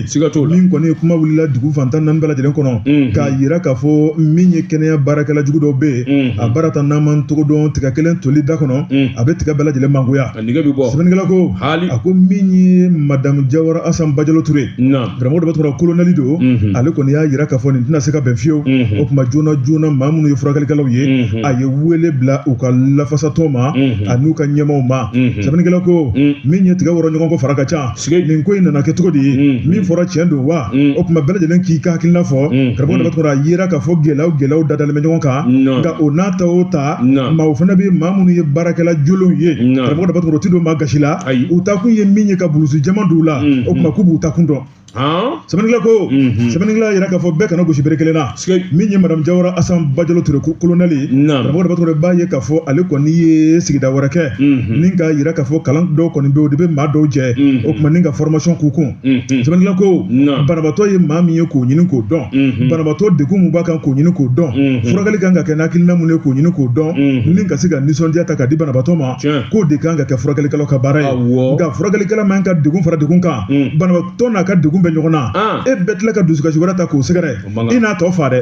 min kɔni ye kuma wulila dugu fantan naani bɛɛ lajɛlen kɔnɔ k'a yira k'a fɔ min ye kɛnɛya baarakɛla jugu dɔw bɛ yen a baara ta n'an man togo dɔn tiga kelen toli da kɔnɔ a bɛ tiga bɛɛ lajɛlen mangoya sɛbɛnnikɛla ko a ko min ye madamu Jawara Asan Bajalo Ture karamɔgɔ Dabakura kolonɛli don ale kɔni y'a yira k'a fɔ nin tɛna se ka bɛn fiyewu o tuma joona joona maa minnu ye furakɛlikɛlaw ye a ye wele bila u ka lafasatɔ ma a n'u ka ɲɛmaw ma sɛbɛnnikɛla ko min ye tigɛ wɔrɔ ɲɔgɔn kɔ fara ka ca nin ko in nana kɛ cogo di ye min fɔra tiɲɛ don wa o tuma bɛɛ lajɛlen k'i ka hakilina fɔ karamɔgɔ Dabakura a yera k'a fɔ gɛlɛyaw dadalen bɛ ɲɔgɔn kan nka o n'a ta o ta maaw fana bɛ maa minnu ye baarakɛla jolenw ye karamɔgɔ Dabakura o ti don maa gasi la u ta kun ye min ye ka bulusu jɛman don u la o tuma k'u b'u ta kun dɔn sɛbɛnnikɛla ko sɛbɛnnikɛla yɛrɛ k'a fɔ bɛɛ kana gosi bere kelen na min ye madamu Jawara Asan Bajalo Ture kolonɛli karamɔgɔ Dabakura b'a ye k'a fɔ ale kɔni ye sigida wɛrɛ kɛ ni k'a yira k'a fɔ kalan dɔw kɔni bɛ o de bɛ maa dɔw jɛ o tuma ni ka formation k'u kun sɛbɛnnikɛla ko banabaatɔ ye maa min ye k'o ɲini k'o dɔn banabaatɔ degun mun b'a kan k'o ɲini k'o dɔn furakɛli kan ka kɛ n'hakilina mun ye k'o ɲini k'o dɔn ni ka se ka nisɔndiya ta ka di banabaatɔ ma k'o de kan ka kɛ furakɛlikɛlaw ka baara ye nka furakɛlikɛla man ka degun fara degun kan banabaatɔ n'a ka degun bɛ ɲɔgɔn na e bɛɛ tila ka dusukasi wɛrɛ ta k'o sɛgɛrɛ i n'a tɔ fa dɛ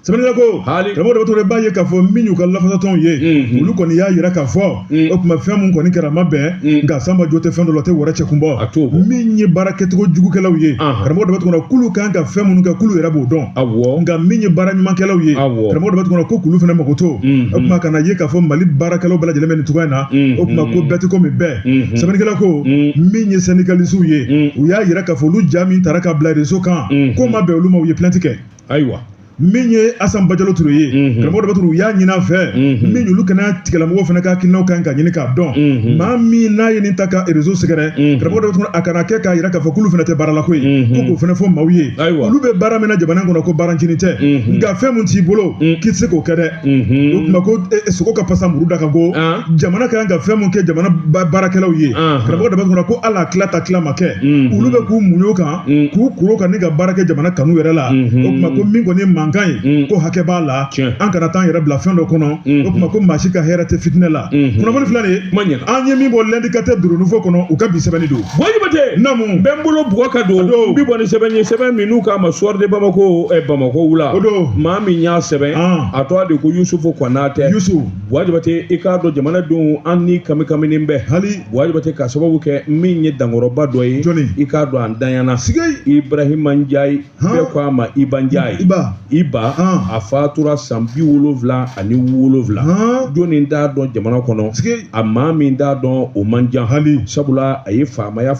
sɛbɛnnikɛla ko karamɔgɔ Dabakura b'a ye k'a fɔ min y'u ka lafasatɔnw ye olu kɔni y'a yira k'a fɔ o tuma fɛn mun kɔni kɛra a ma bɛn nka Sanba Jo tɛ fɛn dɔ la o tɛ wɛrɛ cɛ kun bɔ min ye baara kɛcogo jugukɛlaw ye karamɔgɔ Dabakura k'olu kan ka fɛn minnu kɛ k'olu yɛrɛ b'o dɔn nka min ye baara ɲumankɛlaw ye karamɔgɔ Dabakura ko k'olu fana mago to o tuma kana ye k'a fɔ Mali baarakɛlaw bɛɛ lajɛlen bɛ nin cogoya in na o tuma ko bɛɛ tɛ komi bɛɛ sɛbɛnnikɛla ko min ye syndicalistes ye u y'a yira k'a fɔ olu ja min taara ka bila réseau kan ko ma bɛn olu ma u ye plainte kɛ min ye Asan Bajalo Ture ye karamɔgɔ Dabakura u y'a ɲini an fɛ min y'olu kɛnɛya tigilamɔgɔw fana ka hakilinaw kan ka ɲini k'a dɔn maa min n'a ye nin ta ka réseau sɛgɛrɛ karamɔgɔ Dabakura a kana kɛ k'a yira k'a fɔ k'olu fana tɛ baara la ko ye ko k'o fana fɔ maaw ye olu bɛ baara min na jamana in kɔnɔ ko baarancinin tɛ nka fɛn mun t'i bolo k'i tɛ se k'o kɛ dɛ o tuma ko sogo ka pasa muru da ka go jamana ka kan ka fɛn mun kɛ jamana baarakɛlaw ye karamɔgɔ Dabakura ko hali a tila ta tila ma kɛ olu bɛ k'u muɲu kan k'u kuro kan ni ka baara kɛ jamana kanu yɛrɛ la o tuma ko min kɔni mankan ye ko hakɛ b'a la an kana taa an yɛrɛ bila fɛn dɔ kɔnɔ o tuma ko maa si ka hɛrɛ tɛ fitinɛ la kunnafoni filɛ nin ye an ye min bɔ l'indicateur de renouveau kɔnɔ u ka bi sɛbɛnni don Wajibate namu bɛ n bolo bugɔ ka don bi bɔ ni sɛbɛn ye sɛbɛn min n'u k'a ma soir de Bamako Bamako wula o don maa min y'a sɛbɛn a tɔgɔ de ko Yusufu Konate Wajibate i k'a dɔn jamanadenw an ni kami-kaminin bɛɛ hali Wajibate ka sababu kɛ min ye dankɔrɔba dɔ ye i k'a dɔn an danyana Ibrahima Ndiaye bɛɛ ko a ma Iba Ndiaye Iba a fatura san 77 jɔnni t'a dɔn jamana kɔnɔ a maa min t'a dɔn o man jan sabula a ye faamaya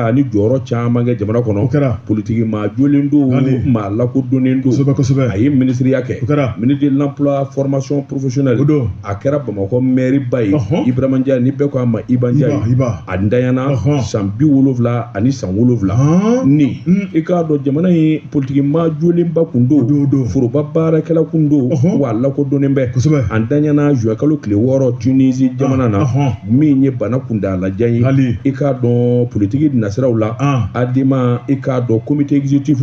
ani jɔyɔrɔ caman kɛ jamana kɔnɔ politiki maa jɔlen don maa lakodɔnnen don a ye ministeriya kɛ ministre de l'emploi formation professionnelle a kɛra Bamakɔ maire ba ye Ibrahima Ndiaye ni bɛɛ ko a ma Iba Ndiaye a danyana san 77 ni i k'a dɔn jamana ye politiki maa jɔlenba kun don foroba baarakɛla kun don wa lakodɔnnen bɛ an danyana juin kalo tile 6 Tunisie jamana na min ye bana kuntagalajan ye i k'a dɔn politiki nasiraw la adema i k'a dɔn comité exécutif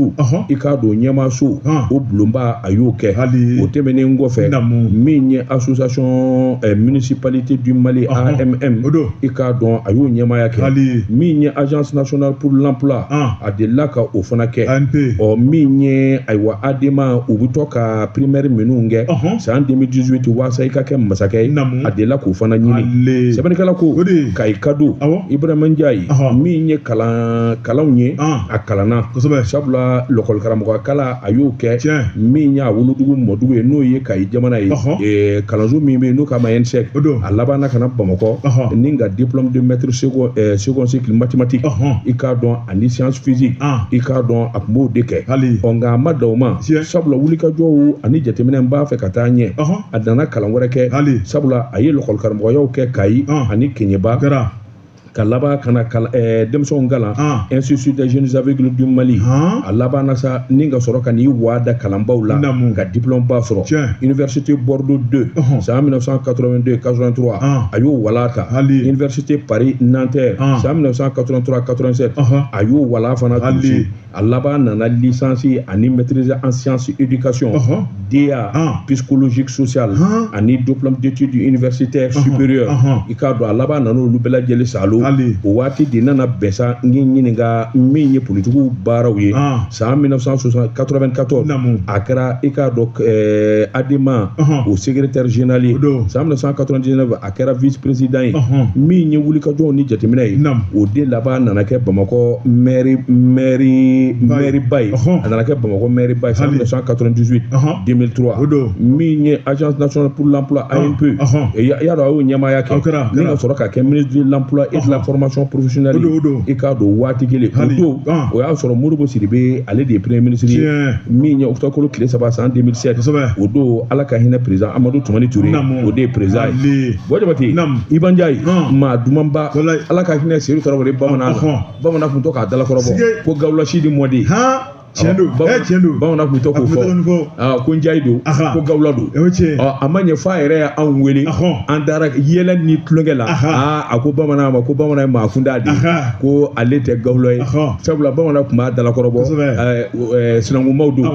i k'a dɔn ɲɛmaaso o bulonba a y'o kɛ o tɛmɛnen kɔfɛ min ye association municipalité du Mali AMM i k'a dɔn a y'o ɲɛmaaya kɛ min ye agence nationale pour l'emploi a delila ka o fana kɛ min ye ayiwa adema u bɛ to ka primaire minnu kɛ san 2018 waasa i ka kɛ masakɛ ye a delila k'o fana ɲini sɛbɛnnikɛla ko Kayi Kado Ibrahima Ndiaye min ye kalanw ye a kalanna sabula l'école karamɔgɔ kala a y'o kɛ min y'a wolodugu mɔdugu ye n'o ye Kayi jamana ye kalanso min bɛ yen n'o k'a ma INSEC a labanna ka na Bamakɔ ni ka diplôme de maître second cycle mathématique i k'a dɔn ani science physique i k'a dɔn a tun b'o de kɛ nka a ma dan o ma sabula wulikajɔw ani jateminɛ n b'a fɛ ka taa ɲɛ a nana kalan wɛrɛ kɛ sabula a ye l'école karamɔgɔyaw kɛ Kayi ani Keɲeba ka laban kana denmisɛnw kalan Institut des jeunes aveugles du Mali a laban na sa ni ka sɔrɔ ka n'i wada kalanbaw la ka diplôme ba sɔrɔ Université Bordeaux 2 san 1982-83 a y'o wala ta Université Paris Nanterre san 1983-87 a y'o wala fana touché a laban nana licence ani maîtrise en sciences éducation DA psychologique sociale ani diplôme d'études universitaires supérieures i k'a dɔn a laban nana olu bɛɛ lajɛlen salo o waati de nana bɛsa n ye ɲininka min ye politigiw baaraw ye san 1994 a kɛra i k'a dɔn adema o secrétaire général ye san 1999 a kɛra vice président ye min ye wulikajɔw ni jateminɛ ye o de laban nana kɛ Bamakɔ maire ba ye a nana kɛ Bamakɔ maire ba ye san 1998-2003 min ye agence nationale pour l'emploi ANP y'a dɔn a y'o ɲɛmaaya kɛ ni ka sɔrɔ ka kɛ ministre de l'emploi et de la formation professionnelle i k'a dɔn waati kelen o don o y'a sɔrɔ Modibo Sidibe ale de ye premier ministre ye min ye octobre tile 3 san 2007 o don Ala ka hinɛ président Amadou Toumani Touré o de ye président ye Wajibate Iba Ndiaye maa dumanba Ala ka hinɛ Seydou Traoré bamanan tun to k'a dalakɔrɔbɔ ko Gawula Sidi Mɔdi bamanan tun to k'o fɔ ko Ndiaye don ko Gawula don a ma ɲɛ f'a yɛrɛ y'anw wele an dara yɛlɛ ni tulonkɛ la a ko bamanan ma ko bamanan ye maa kunda de ko ale tɛ Gawula ye sabula bamanan tun b'a dalakɔrɔbɔ sinankunmaw don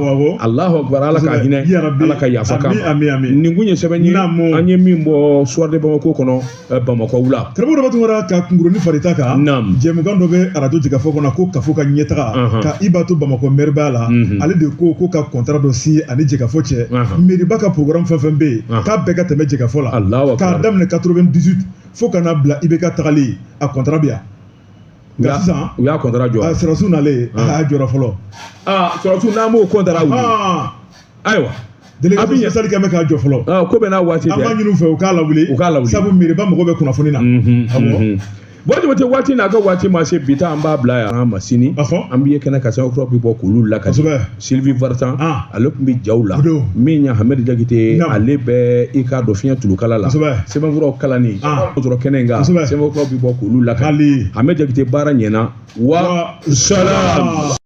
Alahu Akbar Ala ka hinɛ Ala ka yafa kama nin kun ye sɛbɛn ye an ye min bɔ soir de Bamako kɔnɔ Bamakɔ wula karamɔgɔ dɔ b'a tun kɔrɔ ka kunkurunin farita kan jɛmukan dɔ bɛ arajo Jigafɔ kɔnɔ ko Kafo ka ɲɛtaga ka Iba to Bamakɔ maire ba la ale de ko ka contrat dɔ signé ani Jigafɔ cɛ mairie ka programme fɛn fɛn bɛ yen k'a bɛɛ ka tɛmɛ Jigafɔ la k'a daminɛ 98 fo ka na bila IBK tagali a contrat bɛ yan nka sisan u y'a contrat jɔ Sɔrɔsiw nalen a y'a jɔra fɔlɔ Sɔrɔsiw n'an b'o contrat wuli ayiwa délégation spéciale kɛ bɛ k'a jɔ fɔlɔ ko bɛ n'a waati tɛ an b'a ɲini u fɛ u k'a lawuli sabu mairie ba mago bɛ kunnafoni na Wajibate waati n'a ka waati ma se bi ta an b'a bila yan ma sini an b'i ye kɛnɛ ka sababu bɛ bɔ k'olu lakasi Sylvie Vartan ale tun bɛ jaw la min ye Hamɛdi Jakite ale bɛ i k'a dɔn fiɲɛ tulukala la sɛbɛnfuraw kalanni sɔrɔ kɛnɛ in kan sɛbɛnfuraw bɛ bɔ k'olu lakasi Hamɛdi Jakite baara ɲɛna wa salam.